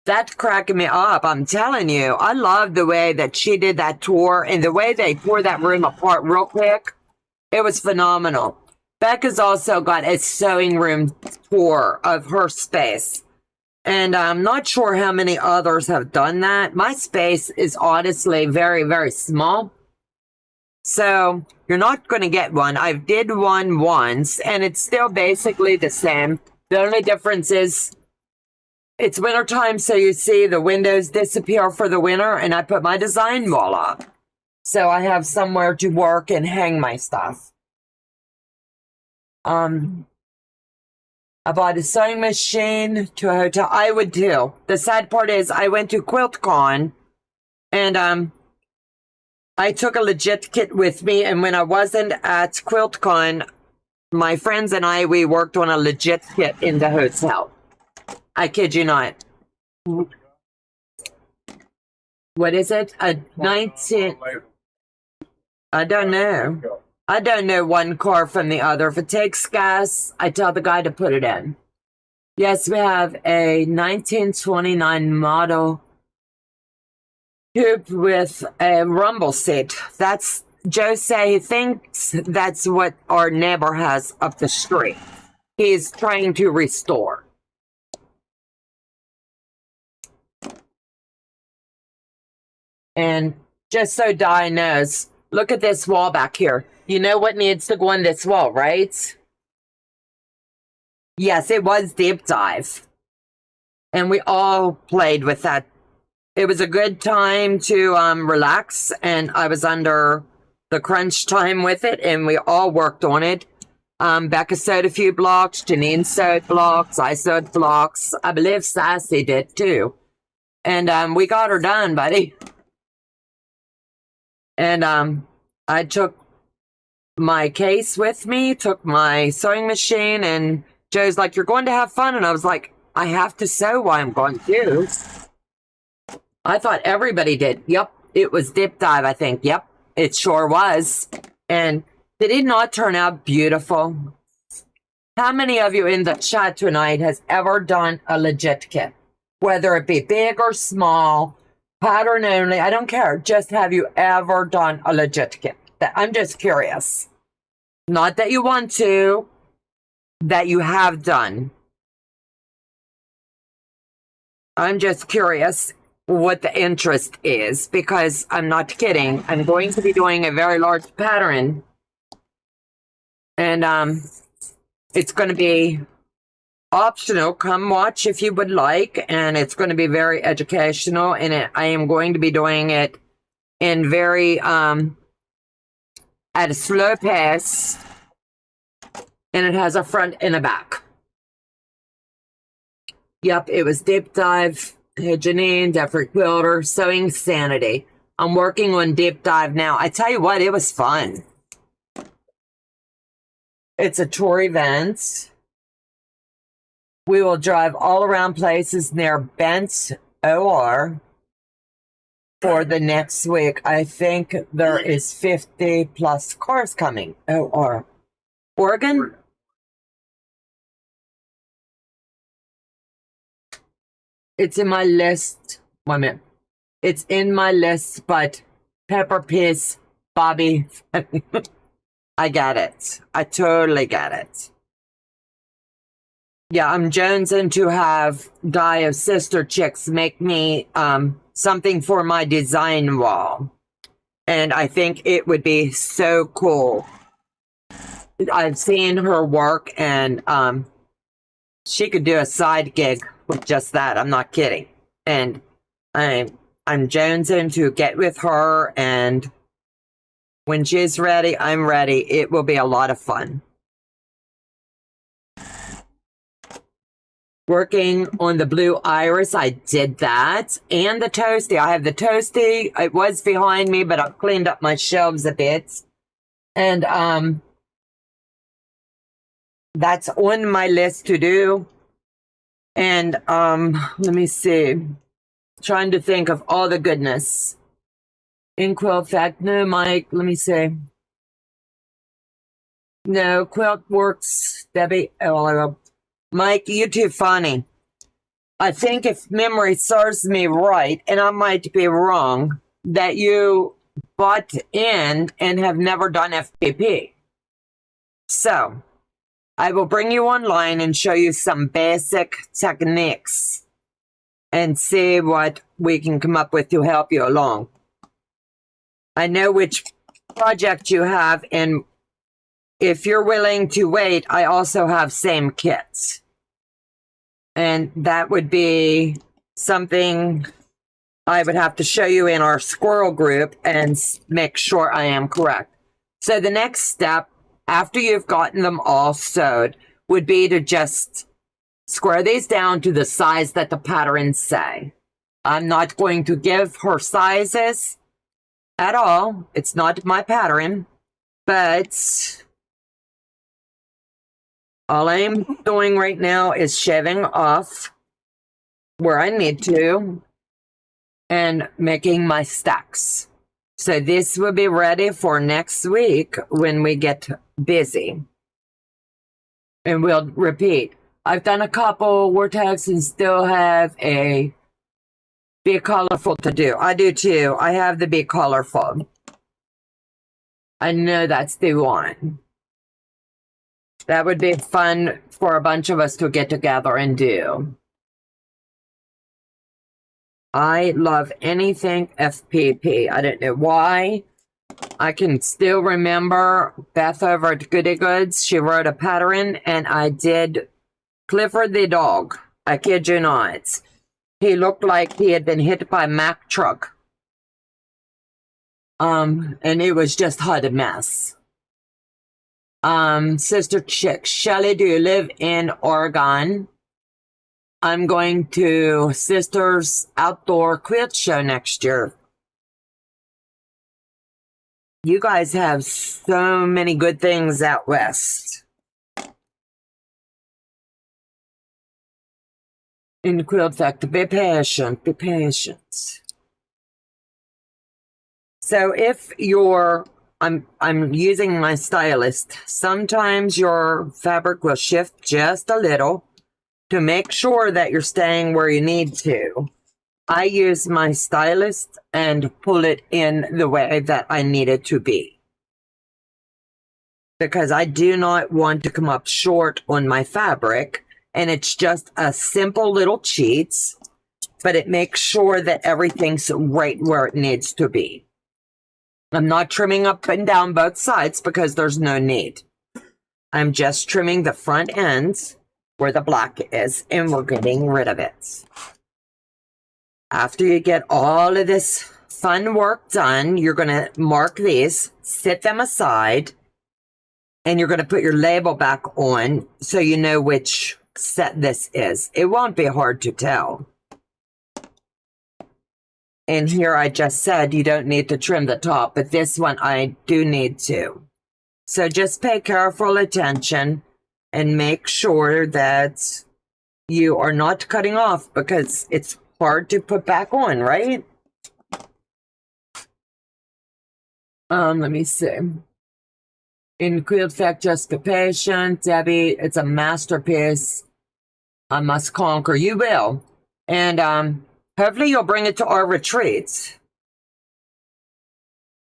That's cracking me up. I'm telling you, I love the way that she did that tour and the way they tore that room apart real quick. It was phenomenal. Becca's also got a sewing room tour of her space. And I'm not sure how many others have done that. My space is honestly very, very small. So you're not going to get one. I did one once and it's still basically the same. The only difference is it's wintertime, so you see the windows disappear for the winter, and I put my design wall up. So I have somewhere to work and hang my stuff. I bought a sewing machine to a hotel. I would too. The sad part is I went to QuiltCon, and I took a legit kit with me, and when I wasn't at QuiltCon, my friends and I, we worked on a legit kit in the hotel. I kid you not. What is it? A 19... I don't know. I don't know one car from the other. If it takes gas, I tell the guy to put it in. Yes, we have a 1929 model coupe with a rumble seat. That's Jose thinks that's what our neighbor has up the street. He's trying to restore. And just so Di knows, look at this wall back here. You know what needs to go on this wall, right? Yes, it was deep dive. And we all played with that. It was a good time to relax, and I was under the crunch time with it, and we all worked on it. Becca sewed a few blocks, Janine sewed blocks, I sewed blocks. I believe Sassy did too. And we got her done, buddy. And I took my case with me, took my sewing machine, and Joe's like, you're going to have fun. And I was like, I have to sew while I'm going to. I thought everybody did. Yep, it was dip dive, I think. Yep, it sure was. And did it not turn out beautiful? How many of you in the chat tonight has ever done a legit kit? Whether it be big or small, pattern only, I don't care. Just have you ever done a legit kit? I'm just curious. Not that you want to, that you have done. I'm just curious what the interest is, because I'm not kidding. I'm going to be doing a very large pattern. And it's going to be optional. Come watch if you would like, and it's going to be very educational, and I am going to be doing it in very at a slow pace, and it has a front and a back. Yep, it was deep dive. Hey, Janine, Jeffrey Quilter, Sewing Sanity. I'm working on deep dive now. I tell you what, it was fun. It's a tour event. We will drive all around places near Bent, OR for the next week. I think there is 50 plus cars coming. OR. Oregon? It's in my list. 1 minute. It's in my list, but Pepper Piece, Bobby. I get it. I totally get it. Yeah, I'm jonesing to have Guy of Sister Chicks make me something for my design wall. And I think it would be so cool. I've seen her work, and she could do a side gig with just that. I'm not kidding. And I'm jonesing to get with her and When she's ready, I'm ready. It will be a lot of fun. Working on the blue iris, I did that. And the toasty. I have the toasty. It was behind me, but I've cleaned up my shelves a bit. And that's on my list to do. And let me see. Trying to think of all the goodness. In quilt fact, no, Mike, let me see. No, quilt works, Debbie. Oh, Mike, you too funny. I think if memory serves me right, and I might be wrong, that you bought in and have never done FPP. So, I will bring you online and show you some basic techniques and see what we can come up with to help you along. I know which project you have, and if you're willing to wait, I also have same kits. And that would be something I would have to show you in our squirrel group and make sure I am correct. So the next step, after you've gotten them all sewed, would be to just square these down to the size that the patterns say. I'm not going to give her sizes at all. It's not my pattern, but all I'm doing right now is shaving off where I need to and making my stacks. So this will be ready for next week when we get busy. And we'll repeat. I've done a couple Vortex and still have a Be Colorful to do. I do too. I have the Be Colorful. I know that's the one. That would be fun for a bunch of us to get together and do. I love anything FPP. I don't know why. I can still remember Beth over at Goody Goods. She wrote a pattern and I did Clifford the dog. I kid you not. He looked like he had been hit by a Mack truck. And it was just hot a mess. Sister Chick, Shelly, do you live in Oregon? I'm going to Sister's Outdoor Quilt Show next year. You guys have so many good things out west. In quilt fact, be patient, be patient. So if you're I'm using my stylist. Sometimes your fabric will shift just a little to make sure that you're staying where you need to. I use my stylist and pull it in the way that I need it to be. Because I do not want to come up short on my fabric. And it's just a simple little cheats, but it makes sure that everything's right where it needs to be. I'm not trimming up and down both sides because there's no need. I'm just trimming the front ends where the black is and we're getting rid of it. After you get all of this fun work done, you're going to mark these, set them aside, and you're going to put your label back on so you know which set this is. It won't be hard to tell. And here I just said you don't need to trim the top, but this one I do need to. So just pay careful attention and make sure that you are not cutting off because it's hard to put back on, right? Let me see. In Quilt Fact, just be patient. Debbie, it's a masterpiece. I must conquer. You will. And hopefully you'll bring it to our retreats.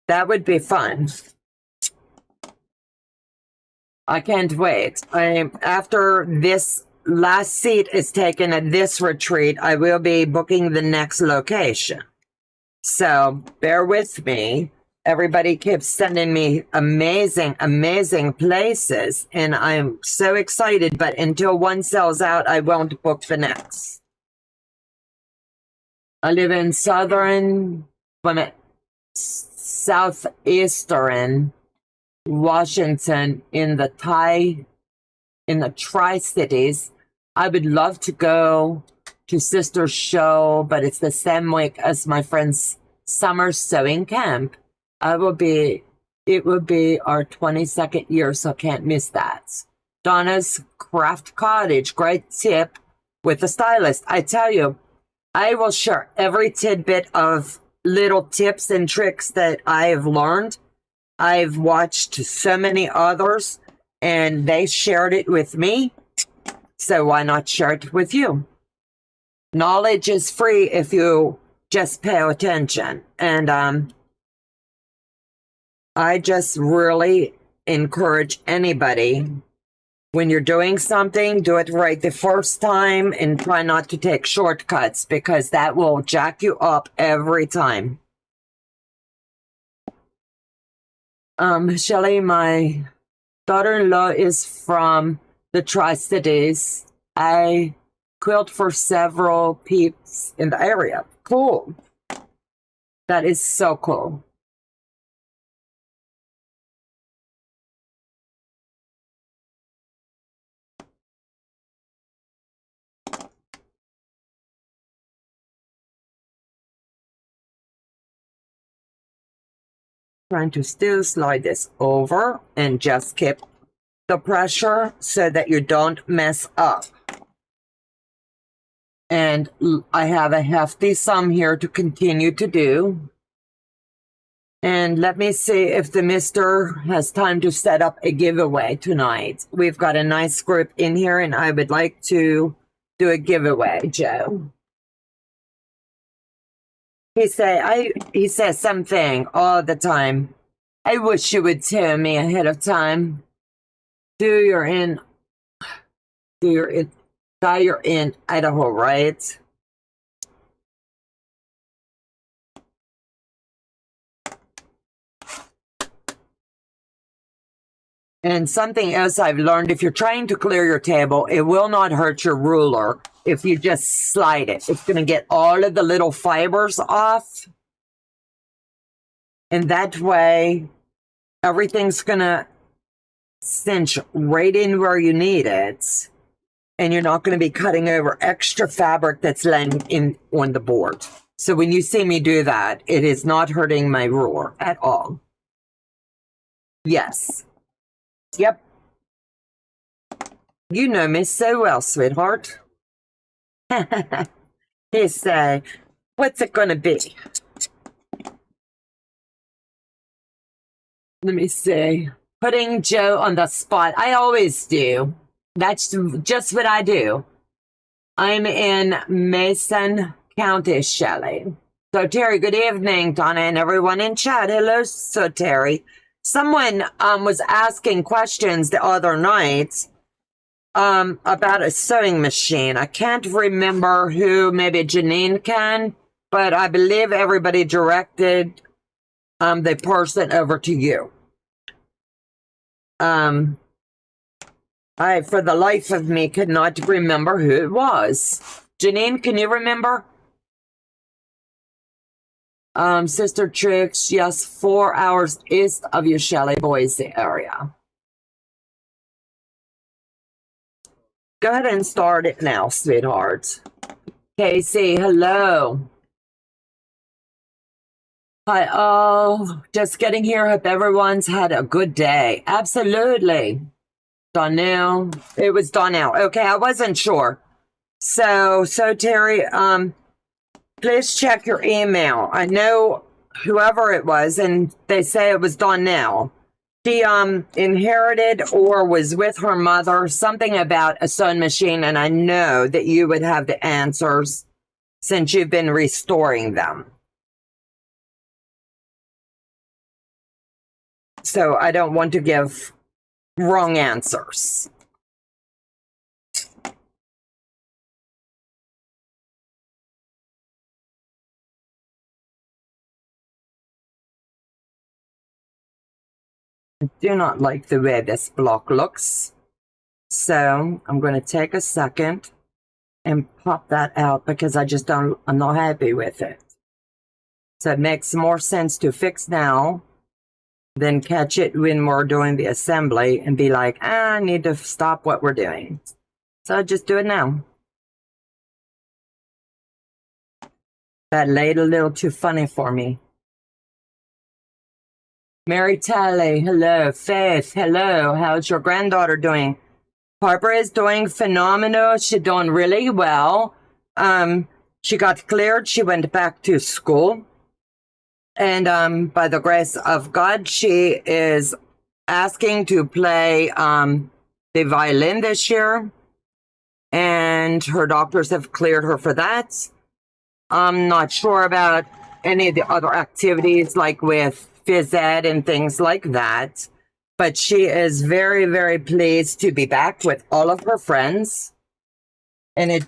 That would be fun. I can't wait. After this last seat is taken at this retreat, I will be booking the next location. So bear with me. Everybody keeps sending me amazing, amazing places, and I'm so excited, but until one sells out, I won't book the next. I live in southern southeastern Washington in the Tri-Cities. I would love to go to Sister's show, but it's the same week as my friend's summer sewing camp. It would be our 22nd year, so I can't miss that. Donna's Craft Cottage, great tip with the stylist. I tell you, I will share every tidbit of little tips and tricks that I've learned. I've watched so many others and they shared it with me. So why not share it with you? Knowledge is free if you just pay attention. And I just really encourage anybody, when you're doing something, do it right the first time and try not to take shortcuts, because that will jack you up every time. Shelley, my daughter-in-law is from the Tri-Cities. I quilt for several peeps in the area. Cool. That is so cool. Trying to still slide this over and just keep the pressure so that you don't mess up. And I have a hefty sum here to continue to do. And let me see if the mister has time to set up a giveaway tonight. We've got a nice group in here and I would like to do a giveaway, Joe. He says something all the time. I wish you would tell me ahead of time. You're in Idaho, right? And something else I've learned, if you're trying to clear your table, it will not hurt your ruler if you just slide it. It's going to get all of the little fibers off. And that way, everything's going to cinch right in where you need it. And you're not going to be cutting over extra fabric that's laying on the board. So when you see me do that, it is not hurting my ruler at all. Yes. Yep. You know me so well, sweetheart. He say, what's it gonna be? Let me see. Putting Joe on the spot. I always do. That's just what I do. I'm in Mason County, Shelley. So Terry, good evening, Donna and everyone in chat. Hello, so Terry. Someone was asking questions the other night about a sewing machine. I can't remember who, maybe Janine can, but I believe everybody directed the person over to you. I, for the life of me, could not remember who it was. Janine, can you remember? Sister Tricks, yes, 4 hours east of you, Shelley, Boise area. Go ahead and start it now, sweetheart. Casey, hello. Hi, oh, just getting here. Hope everyone's had a good day. Absolutely. Donnell, it was Donnell. Okay, I wasn't sure. So Terry, please check your email. I know whoever it was, and they say it was Donnell. She inherited or was with her mother something about a sewing machine, and I know that you would have the answers since you've been restoring them. So I don't want to give wrong answers. I do not like the way this block looks. So I'm going to take a second and pop that out because I'm not happy with it. So it makes more sense to fix now than catch it when we're doing the assembly and be like, I need to stop what we're doing. So just do it now. That laid a little too funny for me. Mary Talley, hello. Faith, hello. How's your granddaughter doing? Harper is doing phenomenal. She's doing really well. She got cleared. She went back to school. And by the grace of God, she is asking to play the violin this year. And her doctors have cleared her for that. I'm not sure about any of the other activities like with phys ed and things like that. But she is very, very pleased to be back with all of her friends. And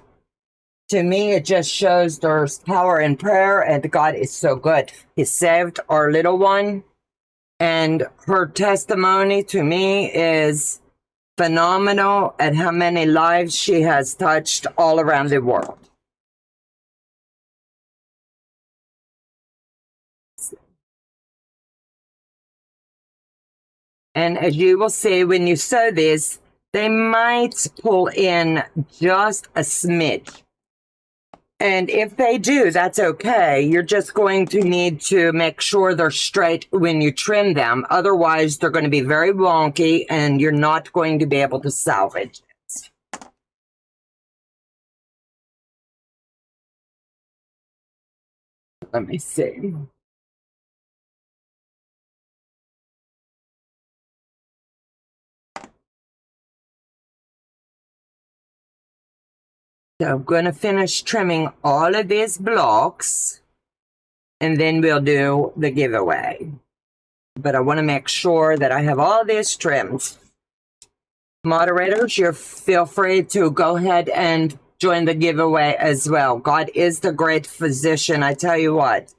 to me, it just shows there's power in prayer, and God is so good. He saved our little one. And her testimony to me is phenomenal at how many lives she has touched all around the world. And as you will see when you sew this, they might pull in just a smidge. And if they do, that's okay. You're just going to need to make sure they're straight when you trim them. Otherwise, they're going to be very wonky and you're not going to be able to salvage it. Let me see. So I'm going to finish trimming all of these blocks, and then we'll do the giveaway. But I want to make sure that I have all these trimmed. Moderators, you feel free to go ahead and join the giveaway as well. God is the great physician. I tell you what,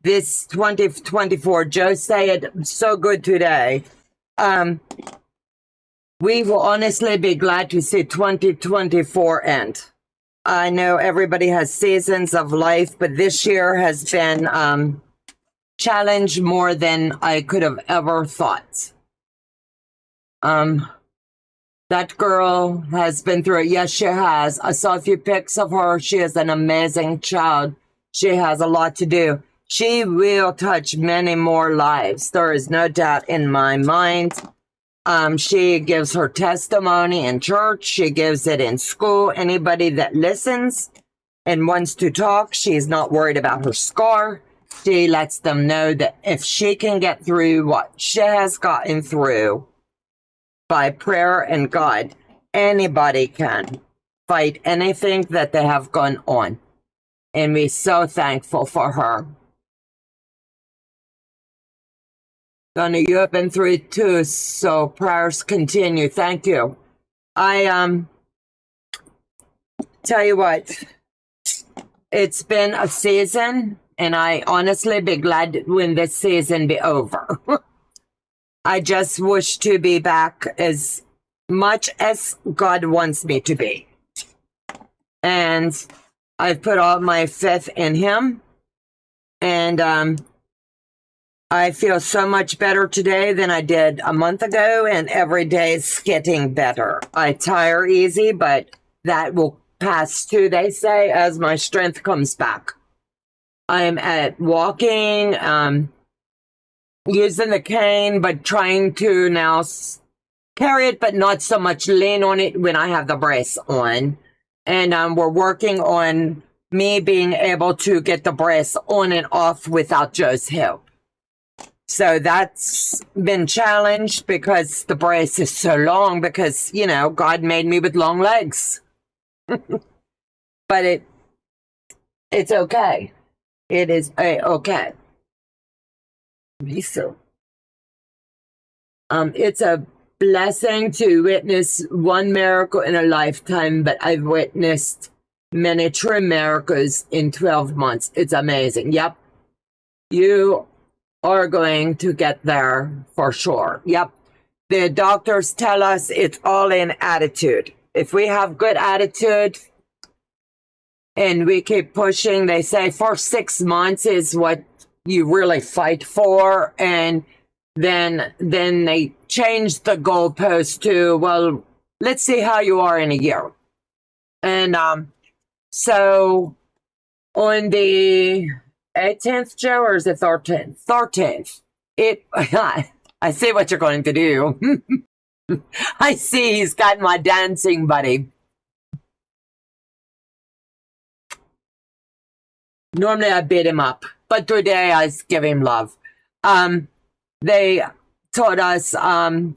this 2024, Joe said it so good today. We will honestly be glad to see 2024 end. I know everybody has seasons of life, but this year has been challenged more than I could have ever thought. That girl has been through it. Yes, she has. I saw a few pics of her. She is an amazing child. She has a lot to do. She will touch many more lives. There is no doubt in my mind. She gives her testimony in church. She gives it in school. Anybody that listens and wants to talk, she's not worried about her scar. She lets them know that if she can get through what she has gotten through by prayer and God, anybody can fight anything that they have gone on. And we're so thankful for her. Donna, you have been through it too, so prayers continue. Thank you. I tell you what, it's been a season, and I honestly be glad when this season be over. I just wish to be back as much as God wants me to be. And I've put all my faith in Him, and I feel so much better today than I did a month ago, and every day is getting better. I tire easy, but that will pass too, they say, as my strength comes back. I'm at walking, using the cane, but trying to now carry it, but not so much lean on it when I have the brace on. And we're working on me being able to get the brace on and off without Joe's help. So that's been challenged because the brace is so long because, you know, God made me with long legs. But it's okay. It is okay. So, it's a blessing to witness one miracle in a lifetime, but I've witnessed many true miracles in 12 months. It's amazing. Yep. You are going to get there for sure. Yep. The doctors tell us it's all in attitude. If we have good attitude, and we keep pushing. They say for 6 months is what you really fight for, and then they change the goalpost to, well, let's see how you are in a year. And so on the 18th, Joe, or is it 13th? 13th. I see what you're going to do. I see he's got my dancing buddy. Normally I beat him up, but today I give him love. They told us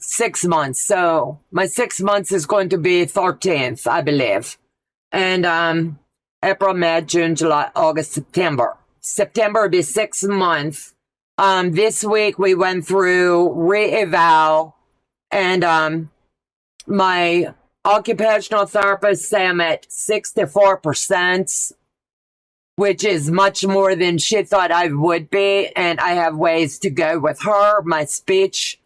6 months, so my 6 months is going to be 13th, I believe. And April, May, June, July, August, September. September will be 6 months. This week we went through re-eval, and my occupational therapist say I'm at 64%, which is much more than she thought I would be, and I have ways to go with her. My speech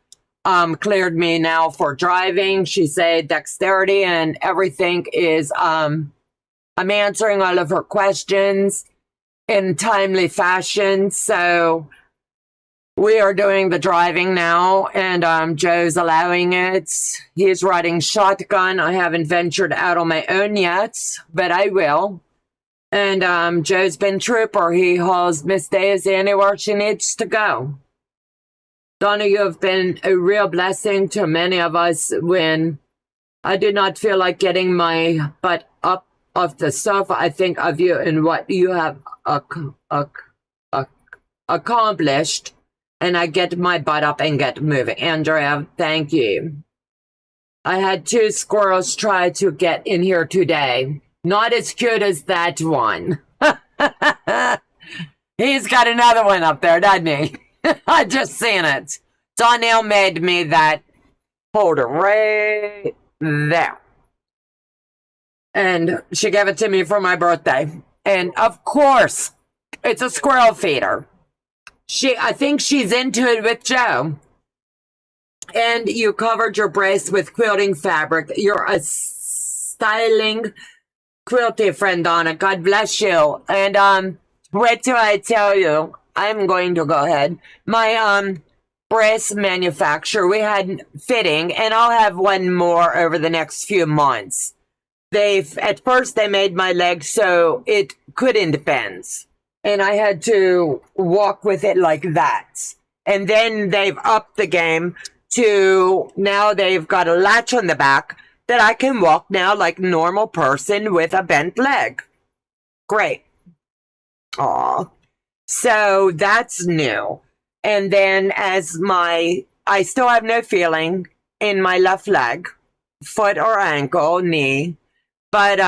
cleared me now for driving. She said dexterity and everything is, I'm answering all of her questions in timely fashion, so we are doing the driving now, and Joe's allowing it. He's riding shotgun. I haven't ventured out on my own yet, but I will. And Joe's been trooper. He hauls Miss Daisy anywhere she needs to go. Donna, you have been a real blessing to many of us when I did not feel like getting my butt up off the sofa. I think of you and what you have accomplished, and I get my butt up and get moving. Andrea, thank you. I had 2 squirrels try to get in here today. Not as cute as that one. He's got another one up there, doesn't he? I just seen it. Donnell made me that holder right there. And she gave it to me for my birthday. And of course, it's a squirrel feeder. I think she's into it with Joe. And you covered your brace with quilting fabric. You're a styling quilty friend, Donna. God bless you. And wait till I tell you. I'm going to go ahead. My brace manufacturer, we had fitting, and I'll have one more over the next few months. At first they made my leg so it couldn't bend, and I had to walk with it like that. And then they've upped the game to now they've got a latch on the back that I can walk now like a normal person with a bent leg. Great. Aw. So that's new. And then I still have no feeling in my left leg, foot or ankle, knee. But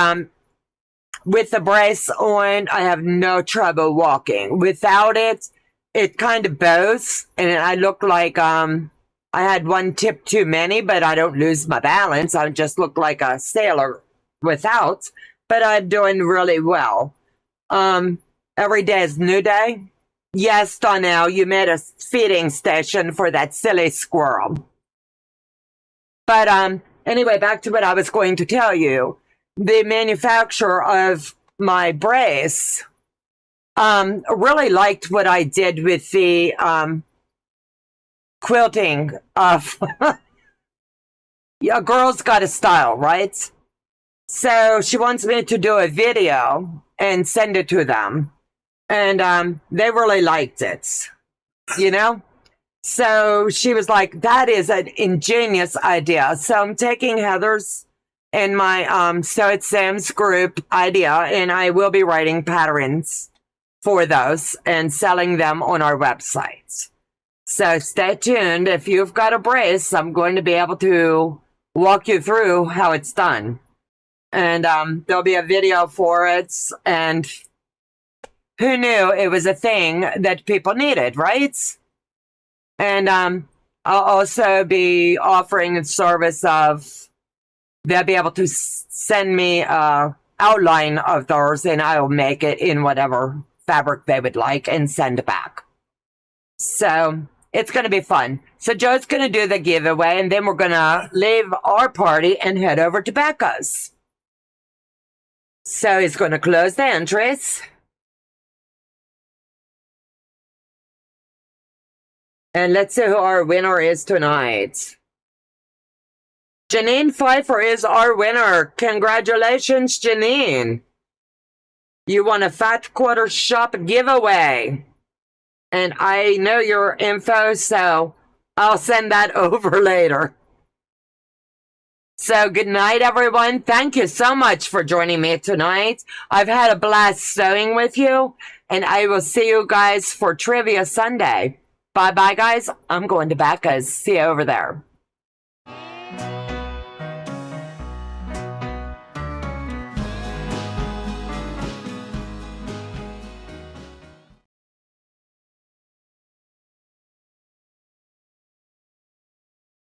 with the brace on, I have no trouble walking. Without it, it kind of bows, and I look like I had one tip too many, but I don't lose my balance. I just look like a sailor without, but I'm doing really well. Every day is new day. Yes, Donnell, you made a feeding station for that silly squirrel. But anyway, back to what I was going to tell you. The manufacturer of my brace really liked what I did with the quilting of a girl's got a style, right? So she wants me to do a video and send it to them, and they really liked it, you know. So she was like, that is an ingenious idea. So I'm taking Heather's and my Sew It Sam's group idea, and I will be writing patterns for those and selling them on our website. So stay tuned. If you've got a brace, I'm going to be able to walk you through how it's done. And there'll be a video for it. And who knew it was a thing that people needed, right? And I'll also be offering a service of, they'll be able to send me an outline of theirs, and I'll make it in whatever fabric they would like and send it back. So it's going to be fun. So Joe's going to do the giveaway, and then we're going to leave our party and head over to Becca's. So he's going to close the entries. And let's see who our winner is tonight. Janine Pfeiffer is our winner. Congratulations, Janine. You won a Fat Quarter Shop giveaway. And I know your info, so I'll send that over later. So good night, everyone. Thank you so much for joining me tonight. I've had a blast sewing with you, and I will see you guys for Trivia Sunday. Bye-bye, guys. I'm going to Becca's. See you over there.